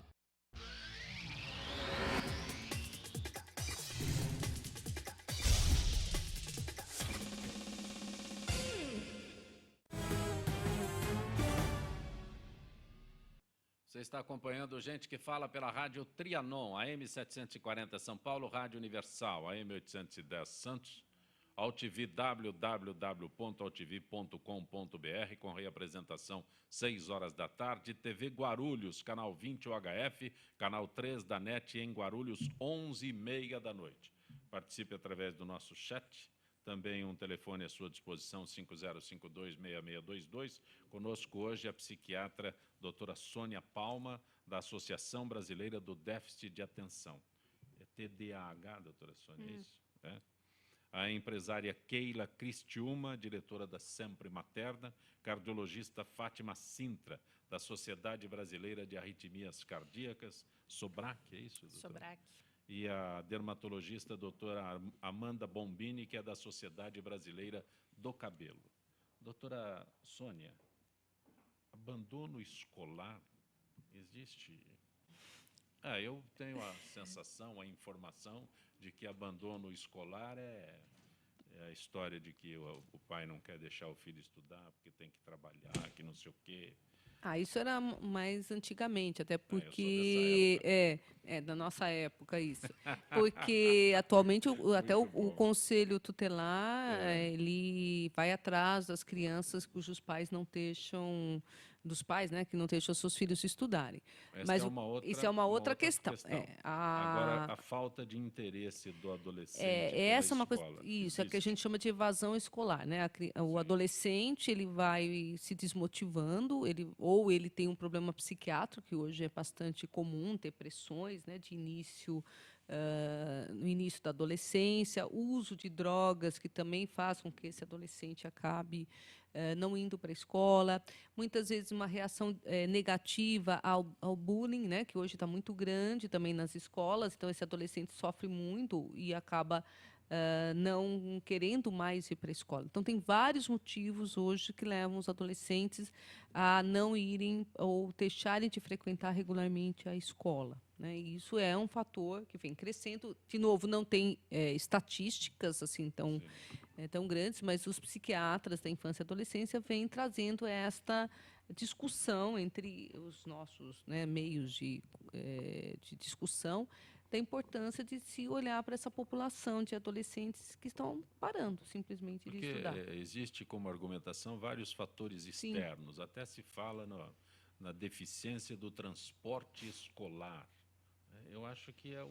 Você está acompanhando Gente que Fala pela Rádio Trianon, AM 740 São Paulo, Rádio Universal, AM 810 Santos, AltV, www.altv.com.br, com reapresentação 6 horas da tarde, TV Guarulhos, canal 20 UHF, canal 3 da NET em Guarulhos, 11h30 da noite. Participe através do nosso chat. Também um telefone à sua disposição, 5052-6622. Conosco hoje a psiquiatra doutora Sônia Palma, da Associação Brasileira do Déficit de Atenção. É TDAH, doutora Sônia, é isso? É. A empresária Keila Cristiúma, diretora da Sempre Materna, cardiologista Fátima Sintra, da Sociedade Brasileira de Arritmias Cardíacas, SOBRAC, é isso, doutora? SOBRAC. E a dermatologista doutora Amanda Bombini, que é da Sociedade Brasileira do Cabelo. Doutora Sônia, abandono escolar existe? Eu tenho a sensação, a informação de que abandono escolar é a história de que o pai não quer deixar o filho estudar porque tem que trabalhar, que não sei o quê. Isso era mais antigamente, até porque da nossa época isso. Porque atualmente até o Conselho Tutelar ele vai atrás das crianças cujos pais não deixam, dos pais, né, que não deixam seus filhos estudarem. Mas isso é uma outra questão. Agora, a falta de interesse do adolescente essa é uma escola, coisa. Isso é que a gente chama de evasão escolar, né? O adolescente ele vai se desmotivando, ou ele tem um problema psiquiátrico que hoje é bastante comum, depressões, né, de início. No início da adolescência, uso de drogas que também faz com que esse adolescente acabe não indo para a escola, muitas vezes uma reação negativa ao bullying, né, que hoje está muito grande também nas escolas, então esse adolescente sofre muito e acaba não querendo mais ir para a escola. Então, tem vários motivos hoje que levam os adolescentes a não irem ou deixarem de frequentar regularmente a escola, né? E isso é um fator que vem crescendo. De novo, não tem estatísticas assim tão grandes, mas os psiquiatras da infância e adolescência vêm trazendo esta discussão entre os nossos, né, meios de discussão, da importância de se olhar para essa população de adolescentes que estão parando simplesmente de estudar. Existe como argumentação vários fatores externos. Sim. Até se fala na deficiência do transporte escolar. Eu acho que é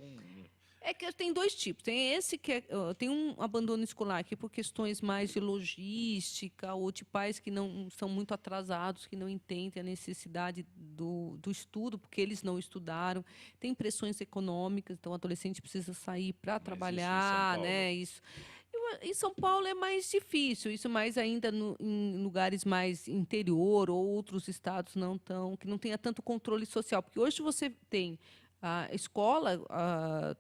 É que tem dois tipos. Tem esse que tem um abandono escolar que por questões mais de logística ou de pais que não são muito atrasados, que não entendem a necessidade do estudo, porque eles não estudaram. Tem pressões econômicas, então o adolescente precisa sair para trabalhar, né? Isso. Em São Paulo é mais difícil, isso mais ainda em lugares mais interior ou outros estados que não tenha tanto controle social, porque hoje você tem a escola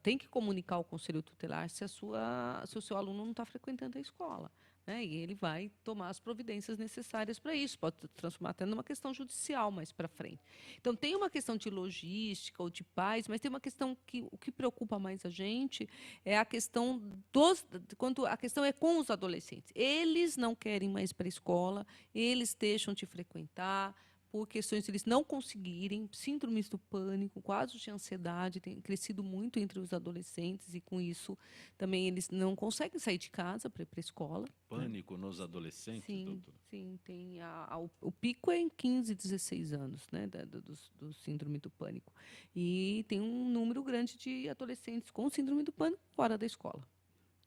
tem que comunicar ao Conselho Tutelar se o seu aluno não está frequentando a escola. né? E ele vai tomar as providências necessárias para isso. Pode transformar até numa questão judicial mais para frente. Então, tem uma questão de logística ou de paz, mas tem uma questão que o que preocupa mais a gente é a questão quando a questão é com os adolescentes. Eles não querem mais ir para a escola, eles deixam de frequentar, por questões de eles não conseguirem, síndromes do pânico, quadros de ansiedade, tem crescido muito entre os adolescentes, e com isso também eles não conseguem sair de casa para ir para a escola. Pânico nos adolescentes, Sim, doutora? sim, tem o pico é em 15, 16 anos, né, do síndrome do pânico. E tem um número grande de adolescentes com síndrome do pânico fora da escola,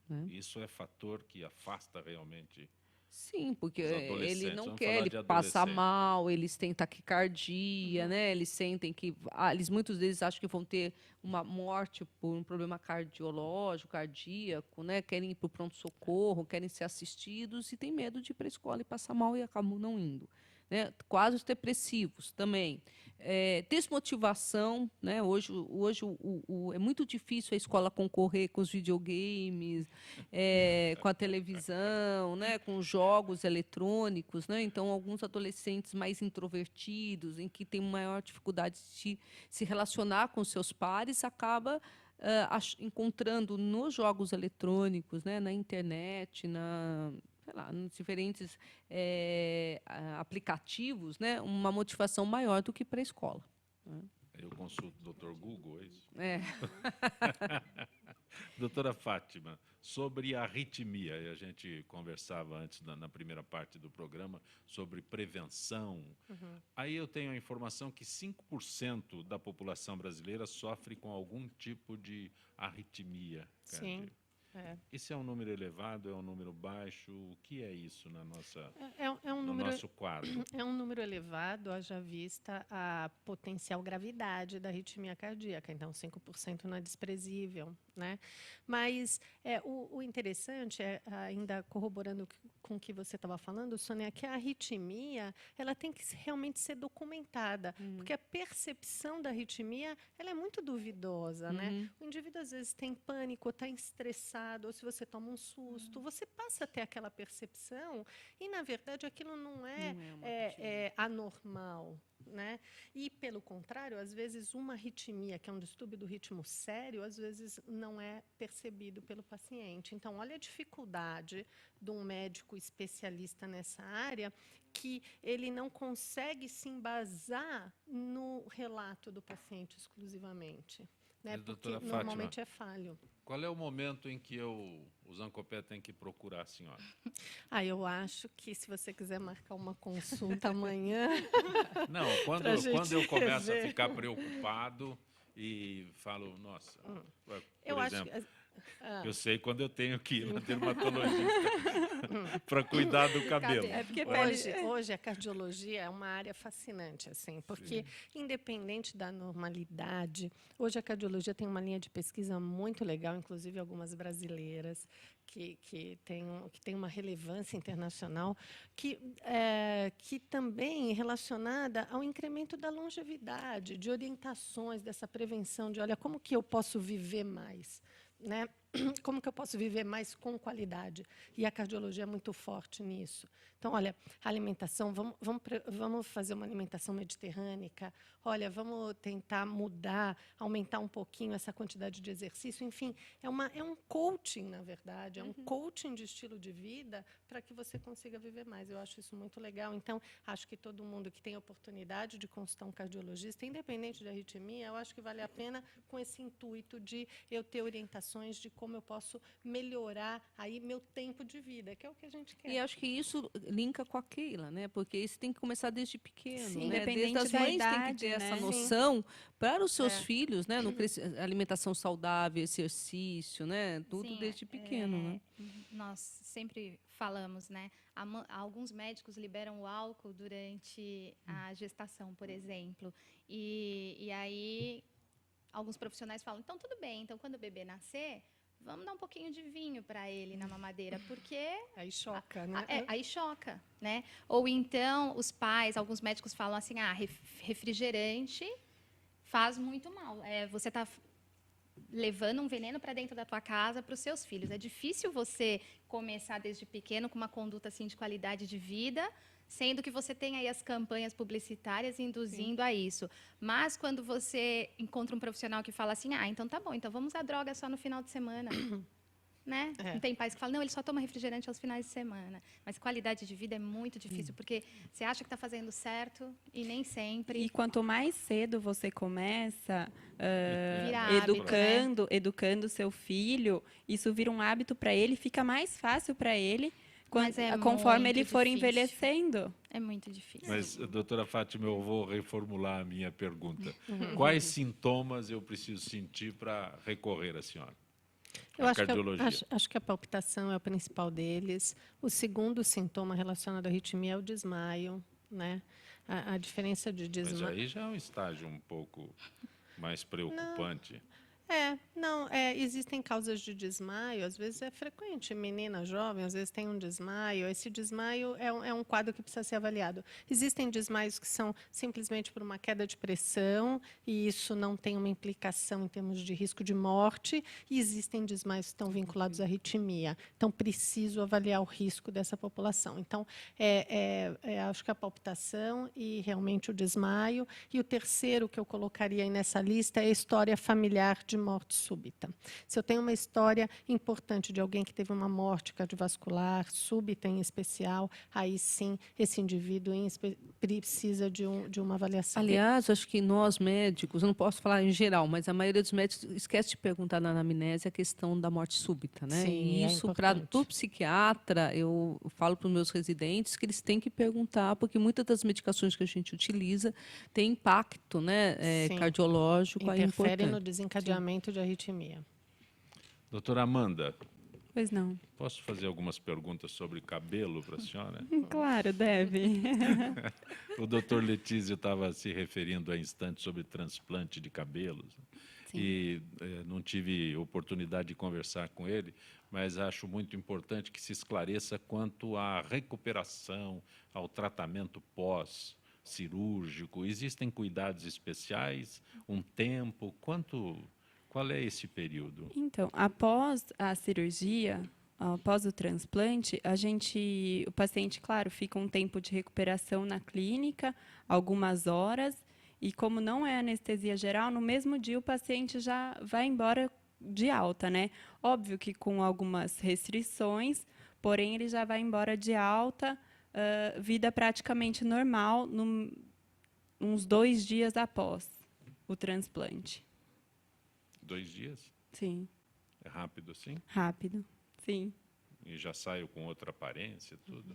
né? Isso é fator que afasta realmente. Sim, porque Os adolescentes, ele não vamos quer, falar ele de passa adolescente. mal, eles têm taquicardia, né? Eles sentem que eles muitas vezes acham que vão ter uma morte por um problema cardiológico, cardíaco, né? Querem ir para o pronto-socorro, querem ser assistidos e têm medo de ir para a escola e passar mal e acabam não indo, né? Quadros depressivos também. Desmotivação, né? Hoje é muito difícil a escola concorrer com os videogames, com a televisão, né? Com jogos eletrônicos, né? Então, alguns adolescentes mais introvertidos, em que têm maior dificuldade de se relacionar com seus pares, acaba encontrando nos jogos eletrônicos, né? Na internet, sei lá, nos diferentes aplicativos, né, uma motivação maior do que para a escola, né? Eu consulto o Dr. Google, é isso? É. Doutora Fátima, sobre a arritmia, e a gente conversava antes, na primeira parte do programa, sobre prevenção. Aí eu tenho a informação que 5% da população brasileira sofre com algum tipo de arritmia cardíaca. Sim. Isso é um número elevado, é um número baixo? O que é isso na nossa, um no número, nosso quadro? É um número elevado, haja vista a potencial gravidade da arritmia cardíaca. Então, 5% não é desprezível, né? Mas o interessante, ainda corroborando com o que você estava falando, Sônia, é que a arritmia ela tem que realmente ser documentada, porque a percepção da arritmia ela é muito duvidosa, né? O indivíduo, às vezes, tem pânico, está estressado, ou se você toma um susto, você passa a ter aquela percepção e, na verdade, aquilo não é anormal, né? E, pelo contrário, às vezes, uma arritmia, que é um distúrbio do ritmo sério, às vezes não é percebido pelo paciente. Então, olha a dificuldade de um médico especialista nessa área, que ele não consegue se embasar no relato do paciente exclusivamente, né? Mas, Porque doutora normalmente Fátima, é falho. qual é o momento em que o Zancopé tem que procurar a senhora? Eu acho que, se você quiser marcar uma consulta amanhã... Não, quando eu começo a ficar preocupado e falo, nossa, por exemplo, eu sei quando eu tenho que ir na dermatologista para cuidar do cabelo. É porque hoje a cardiologia é uma área fascinante, assim, porque independente da normalidade, hoje a cardiologia tem uma linha de pesquisa muito legal, inclusive algumas brasileiras, que tem uma relevância internacional, que também é relacionada ao incremento da longevidade, de orientações, dessa prevenção, de, olha, como que eu posso viver mais, né? Como que eu posso viver mais com qualidade? E a cardiologia é muito forte nisso. Então, olha, a alimentação, vamos fazer uma alimentação mediterrânica, olha, vamos tentar mudar, aumentar um pouquinho essa quantidade de exercício, enfim, é um coaching, na verdade, é um coaching de estilo de vida para que você consiga viver mais. Eu acho isso muito legal. Então, acho que todo mundo que tem a oportunidade de consultar um cardiologista, independente da arritmia, eu acho que vale a pena com esse intuito de eu ter orientações de como eu posso melhorar aí meu tempo de vida, que é o que a gente quer. E acho que isso linka com a Keila, né? Porque isso tem que começar desde pequeno, Sim, né? independente Desde as da mães idade, tem que ter né? essa Sim. noção para os seus filhos, né? Alimentação saudável, exercício, né? Tudo Sim, desde pequeno, né? Nós sempre falamos, né? Alguns médicos liberam o álcool durante a gestação, por exemplo. E aí, alguns profissionais falam, então tudo bem, então quando o bebê nascer, vamos dar um pouquinho de vinho para ele na mamadeira, porque... Aí choca, né? Aí choca, né? Ou então, os pais, alguns médicos falam assim, refrigerante faz muito mal. Você está levando um veneno para dentro da tua casa para os seus filhos. É difícil você começar desde pequeno com uma conduta assim de qualidade de vida, sendo que você tem aí as campanhas publicitárias induzindo a isso. Mas quando você encontra um profissional que fala assim, então tá bom, então vamos usar droga só no final de semana. Né? Não tem pais que falam, não, ele só toma refrigerante aos finais de semana. Mas qualidade de vida é muito difícil, porque você acha que está fazendo certo e nem sempre. E quanto mais cedo você começa hábito, educando seu filho, isso vira um hábito para ele, fica mais fácil para ele conforme ele for envelhecendo. É muito difícil. Mas, doutora Fátima, eu vou reformular a minha pergunta. Quais sintomas eu preciso sentir para recorrer à senhora? Eu acho que a palpitação é o principal deles. O segundo sintoma relacionado à arritmia é o desmaio, né? A diferença de desmaio. Mas aí já é um estágio um pouco mais preocupante. Existem causas de desmaio, às vezes é frequente, menina jovem, às vezes tem um desmaio. Esse desmaio é um quadro que precisa ser avaliado. Existem desmaios que são simplesmente por uma queda de pressão, e isso não tem uma implicação em termos de risco de morte, e existem desmaios que estão vinculados à arritmia. Então, preciso avaliar o risco dessa população. Então, acho que a palpitação e realmente o desmaio. E o terceiro que eu colocaria aí nessa lista é a história familiar de morte súbita. Se eu tenho uma história importante de alguém que teve uma morte cardiovascular súbita em especial, aí sim esse indivíduo precisa de uma avaliação. Aliás, acho que nós médicos, eu não posso falar em geral, mas a maioria dos médicos esquece de perguntar na anamnese a questão da morte súbita, né? Sim, e isso, para o psiquiatra, eu falo para os meus residentes que eles têm que perguntar, porque muitas das medicações que a gente utiliza têm impacto, né, cardiológico. Interfere no desencadeamento de arritmia. Doutora Amanda. Pois não. Posso fazer algumas perguntas sobre cabelo para a senhora? Claro, deve. O doutor Letísio estava se referindo há instantes sobre transplante de cabelos. Sim. E não tive oportunidade de conversar com ele, mas acho muito importante que se esclareça quanto à recuperação, ao tratamento pós-cirúrgico. Existem cuidados especiais? Um tempo? Qual é esse período? Então, após a cirurgia, após o transplante, o paciente, claro, fica um tempo de recuperação na clínica, algumas horas, e como não é anestesia geral, no mesmo dia o paciente já vai embora de alta, né? Óbvio que com algumas restrições, porém ele já vai embora de alta, vida praticamente normal, uns 2 dias após o transplante. 2 dias? Sim. É rápido assim? Rápido, sim. E já saiu com outra aparência, tudo?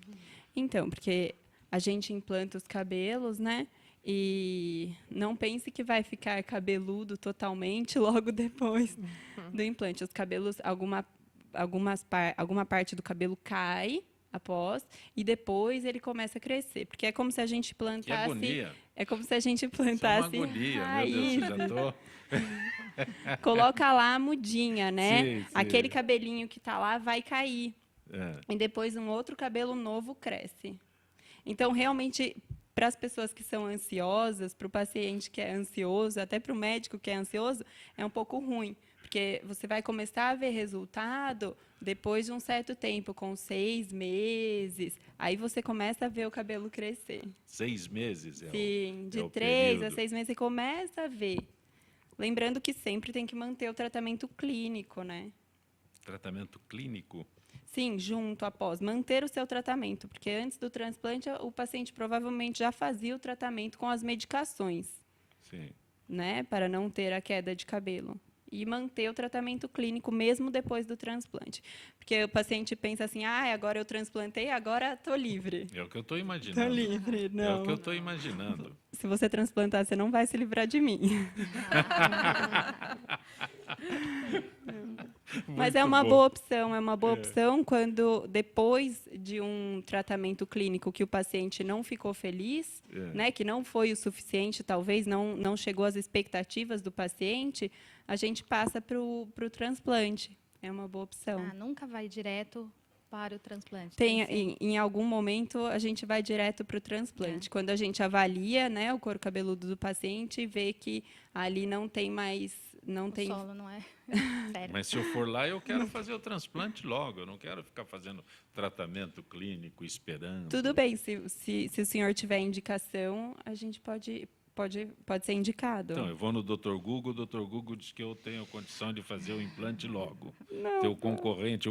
Então, porque a gente implanta os cabelos, né? E não pense que vai ficar cabeludo totalmente logo depois do implante. Os cabelos, alguma parte do cabelo cai após, e depois ele começa a crescer. Porque é como se a gente plantasse... Que agonia. É como se a gente plantasse... Isso é uma agonia, meu Deus, já estou... Coloca lá a mudinha, né? Sim. Aquele cabelinho que está lá vai cair. E depois um outro cabelo novo cresce. Então, realmente, para as pessoas que são ansiosas, para o paciente que é ansioso, até para o médico que é ansioso, é um pouco ruim. Porque você vai começar a ver resultado depois de um certo tempo, com 6 meses. Aí você começa a ver o cabelo crescer. 6 meses? Sim, de 3 a 6 meses você começa a ver. Lembrando que sempre tem que manter o tratamento clínico, né? Tratamento clínico? Sim, junto após. Manter o seu tratamento, porque antes do transplante o paciente provavelmente já fazia o tratamento com as medicações. Sim. Né? Para não ter a queda de cabelo. E manter o tratamento clínico mesmo depois do transplante. Porque o paciente pensa assim, agora eu transplantei, agora estou livre. É o que eu estou imaginando. Estou livre, não. É o que eu estou imaginando. Se você transplantar, você não vai se livrar de mim. Mas é uma boa opção, quando depois de um tratamento clínico que o paciente não ficou feliz, né, que não foi o suficiente, talvez não chegou às expectativas do paciente, a gente passa para o transplante. É uma boa opção. Nunca vai direto para o transplante? Em algum momento, a gente vai direto para o transplante. Quando a gente avalia, né, o couro cabeludo do paciente e vê que ali não tem mais não O tem... solo não é sério. Mas se eu for lá, eu quero fazer o transplante logo. Eu não quero ficar fazendo tratamento clínico, esperando. Tudo bem, se o senhor tiver indicação, a gente pode ser indicado. Então, eu vou no Dr. Google, o Dr. Google diz que eu tenho condição de fazer o implante logo. Não. O concorrente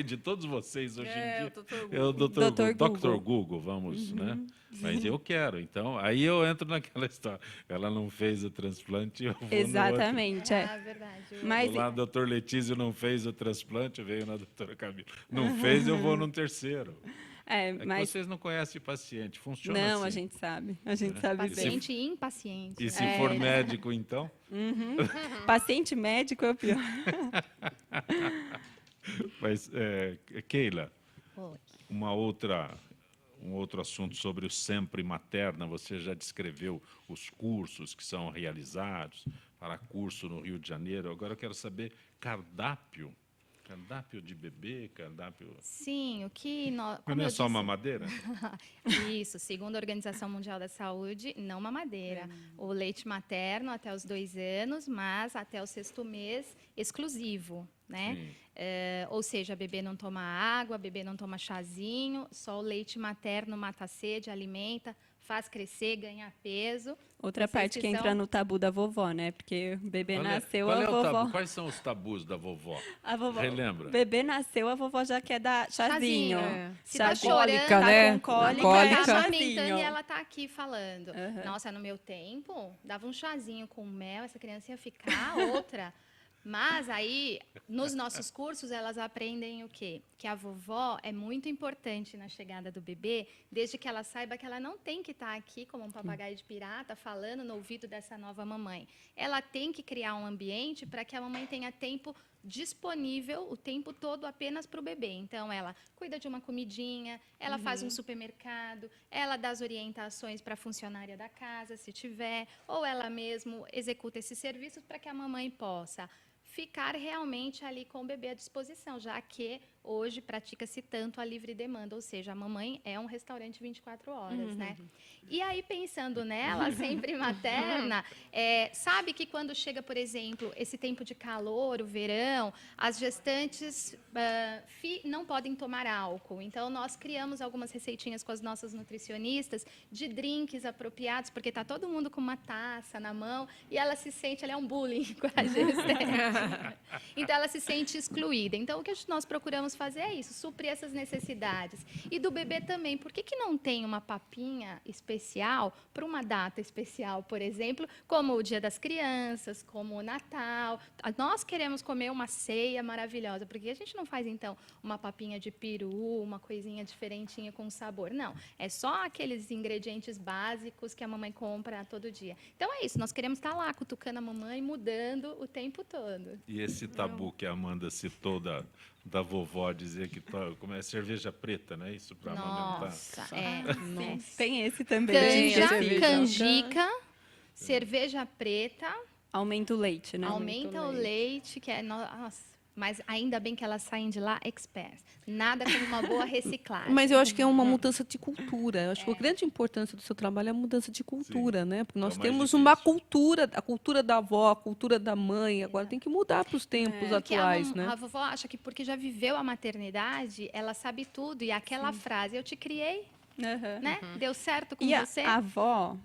de todos vocês hoje em dia o Dr. é o Dr. Dr. Google, vamos, né? Mas eu quero, então, aí eu entro naquela história. Ela não fez o transplante, eu vou Exatamente, verdade. Mas no outro. Lá, doutor Letísio não fez o transplante, veio na doutora Camila. Não fez, eu vou num terceiro. É mas que vocês não conhecem paciente, funciona não, assim. a gente sabe bem. Paciente impaciente. E se for médico, então? Paciente médico é o pior. Mas, Keila, Oi. um outro assunto sobre o Sempre Materna. Você já descreveu os cursos que são realizados para curso no Rio de Janeiro. Agora eu quero saber cardápio. Cardápio de bebê, cardápio... Sim, o que nós... Mas não é só mamadeira? Isso, segundo a Organização Mundial da Saúde, não mamadeira. O leite materno até os 2 anos, mas até o 6º mês exclusivo, né? Ou seja, bebê não toma água, bebê não toma chazinho, só o leite materno mata a sede, alimenta, faz crescer, ganha peso. Outra parte que entra no tabu da vovó, né? Porque o bebê nasceu, a vovó... Quais são os tabus da vovó? A vovó... Relembra. O bebê nasceu, a vovó já quer dar chazinho. Se tá chorando, cólica, né? com Cólica. tá amamentando e ela tá aqui falando. Nossa, no meu tempo, dava um chazinho com mel, essa criança ia ficar outra. Mas aí, nos nossos cursos, elas aprendem o quê? Que a vovó é muito importante na chegada do bebê, desde que ela saiba que ela não tem que estar aqui como um papagaio de pirata falando no ouvido dessa nova mamãe. Ela tem que criar um ambiente para que a mamãe tenha tempo disponível o tempo todo apenas para o bebê. Então, ela cuida de uma comidinha, ela faz um supermercado, ela dá as orientações para a funcionária da casa, se tiver, ou ela mesmo executa esses serviços para que a mamãe possa ficar realmente ali com o bebê à disposição, já que hoje pratica-se tanto a livre demanda, ou seja, a mamãe é um restaurante 24 horas, né? E aí, pensando nela, sempre materna, sabe que quando chega, por exemplo, esse tempo de calor, o verão, as gestantes não podem tomar álcool. Então, nós criamos algumas receitinhas com as nossas nutricionistas de drinks apropriados, porque está todo mundo com uma taça na mão e ela se sente, ela é um bullying com a gestante. Então, ela se sente excluída. Então, o que nós procuramos fazer é isso, suprir essas necessidades. E do bebê também. Por que não tem uma papinha especial para uma data especial, por exemplo, como o Dia das Crianças, como o Natal? Nós queremos comer uma ceia maravilhosa. Por que a gente não faz, então, uma papinha de peru, uma coisinha diferentinha com sabor? Não, é só aqueles ingredientes básicos que a mamãe compra todo dia. Então, é isso. Nós queremos estar lá, cutucando a mamãe, mudando o tempo todo. E esse tabu que a Amanda citou da vovó dizer que como é cerveja preta, né? Isso para amamentar. Nossa, Tem esse também. Canjica, cerveja preta. Aumenta o leite, né? Aumenta o leite, que é... Nossa, mas ainda bem que elas saem de lá experts. Nada como uma boa reciclagem. Mas eu acho que é uma mudança de cultura. Eu acho que a grande importância do seu trabalho é a mudança de cultura, né? Porque nós temos uma cultura, a cultura da avó, a cultura da mãe, agora tem que mudar para os tempos atuais, né? A vovó acha que porque já viveu a maternidade, ela sabe tudo. E aquela frase, eu te criei, né? Deu certo com você. A avó,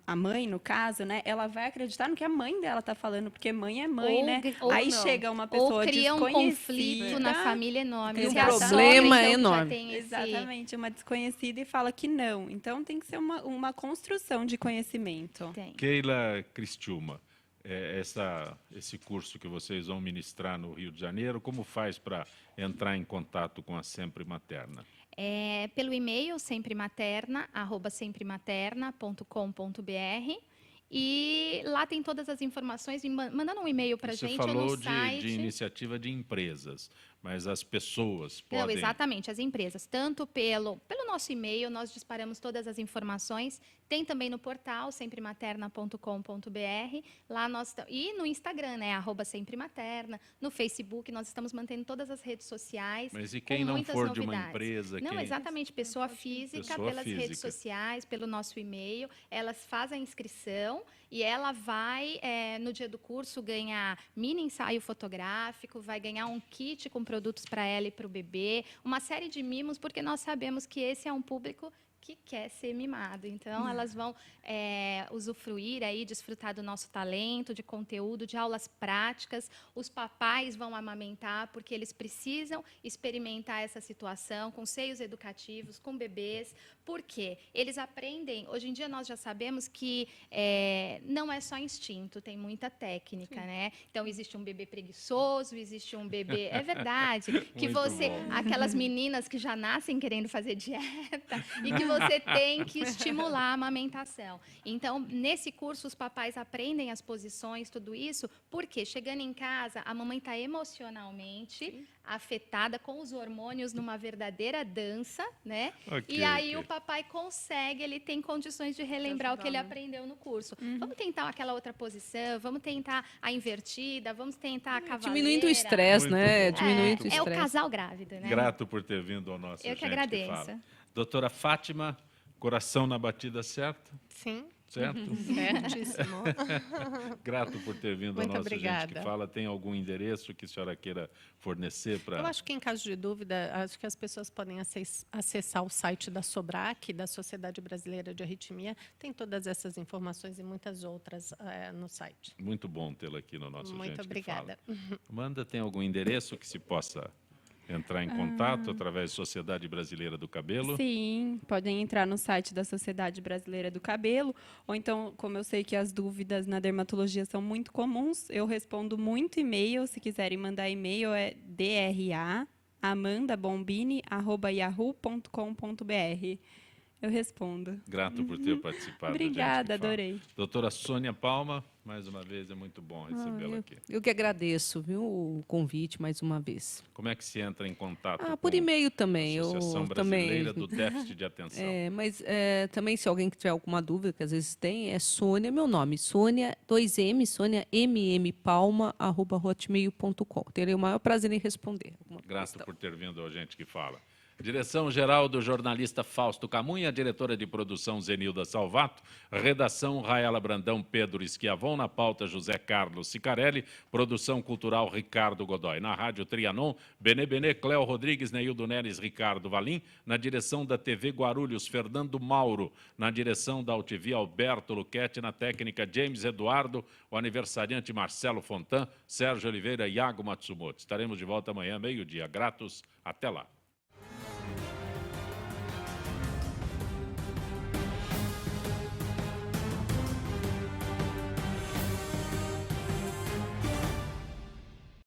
a mãe, no caso, né, ela vai acreditar no que a mãe dela está falando, porque mãe é mãe, né? Aí chega uma pessoa cria um desconhecida, conflito na família enorme. Um problema enorme. Exatamente, uma desconhecida e fala que não. Então, tem que ser uma construção de conhecimento. Keila Cristiúma, esse curso que vocês vão ministrar no Rio de Janeiro, como faz para entrar em contato com a Sempre Materna? Pelo e-mail semprematerna@semprematerna.com.br e lá tem todas as informações, mandando um e-mail para a gente ou no site. Você falou de iniciativa de empresas, mas as pessoas podem... Não, exatamente, as empresas. Tanto pelo nosso e-mail, nós disparamos todas as informações, Tem também no portal, semprematerna.com.br. Lá e no Instagram, né? @semprematerna. No Facebook, nós estamos mantendo todas as redes sociais. Mas e quem não for de uma empresa? Não, quem... exatamente, pessoa física, pelas redes sociais, pelo nosso e-mail. Elas fazem a inscrição e ela vai, no dia do curso, ganhar mini ensaio fotográfico, vai ganhar um kit com produtos para ela e para o bebê, uma série de mimos, porque nós sabemos que esse é um público que quer ser mimado. Então, elas vão usufruir aí, desfrutar do nosso talento, de conteúdo, de aulas práticas. Os papais vão amamentar, porque eles precisam experimentar essa situação com seios educativos, com bebês. Por quê? Eles aprendem... Hoje em dia, nós já sabemos que não é só instinto, tem muita técnica, né? Então, existe um bebê preguiçoso, existe um bebê... É verdade. Que você... Aquelas meninas que já nascem querendo fazer dieta e que você tem que estimular a amamentação. Então, nesse curso, os papais aprendem as posições, tudo isso, porque chegando em casa, a mamãe está emocionalmente afetada com os hormônios numa verdadeira dança, né? E aí o papai consegue, ele tem condições de relembrar o que ele aprendeu no curso. Vamos tentar aquela outra posição, vamos tentar a invertida, vamos tentar a cavaleira. Diminuindo o estresse, né? Diminuindo o estresse. É o casal grávido, né? Grato por ter vindo ao nosso Eu que agradeço. Doutora Fátima, coração na batida certa? Sim. Certo? Certíssimo. Grato por ter vindo ao Muito nosso obrigada. Gente que Fala. Tem algum endereço que a senhora queira fornecer para... Eu acho que, em caso de dúvida, acho que as pessoas podem acessar o site da SOBRAC, da Sociedade Brasileira de Arritmia. Tem todas essas informações e muitas outras no site. Muito bom tê-la aqui no nosso Muito Gente obrigada. Que Fala. Amanda, tem algum endereço que se possa entrar em contato através da Sociedade Brasileira do Cabelo? Sim, podem entrar no site da Sociedade Brasileira do Cabelo, ou então, como eu sei que as dúvidas na dermatologia são muito comuns, eu respondo muito e-mail. Se quiserem mandar e-mail, é dra@amandabombini@yahoo.com.br. Eu respondo. Grato por ter participado. Obrigada, adorei. Doutora Sônia Palma, mais uma vez, é muito bom recebê-la aqui. Eu que agradeço, viu, o convite mais uma vez. Como é que se entra em contato por com e-mail também. a Associação Brasileira do Déficit de Atenção? Mas também, se alguém tiver alguma dúvida, que às vezes tem, é Sônia, meu nome, Sônia, 2M, Sônia mmpalma@hotmail.com. Terei o maior prazer em responder. Grato por ter vindo ao Gente que Fala. Direção-geral do jornalista Fausto Camunha, diretora de produção Zenilda Salvato, redação Raela Brandão, Pedro Esquiavon, na pauta José Carlos Sicarelli, produção cultural Ricardo Godoy. Na rádio Trianon, Benê, Cléo Rodrigues, Neildo Neres, Ricardo Valim. Na direção da TV Guarulhos, Fernando Mauro. Na direção da UTV, Alberto Luquete. Na técnica, James Eduardo. O aniversariante, Marcelo Fontan, Sérgio Oliveira e Iago Matsumoto. Estaremos de volta amanhã, meio-dia. Gratos. Até lá.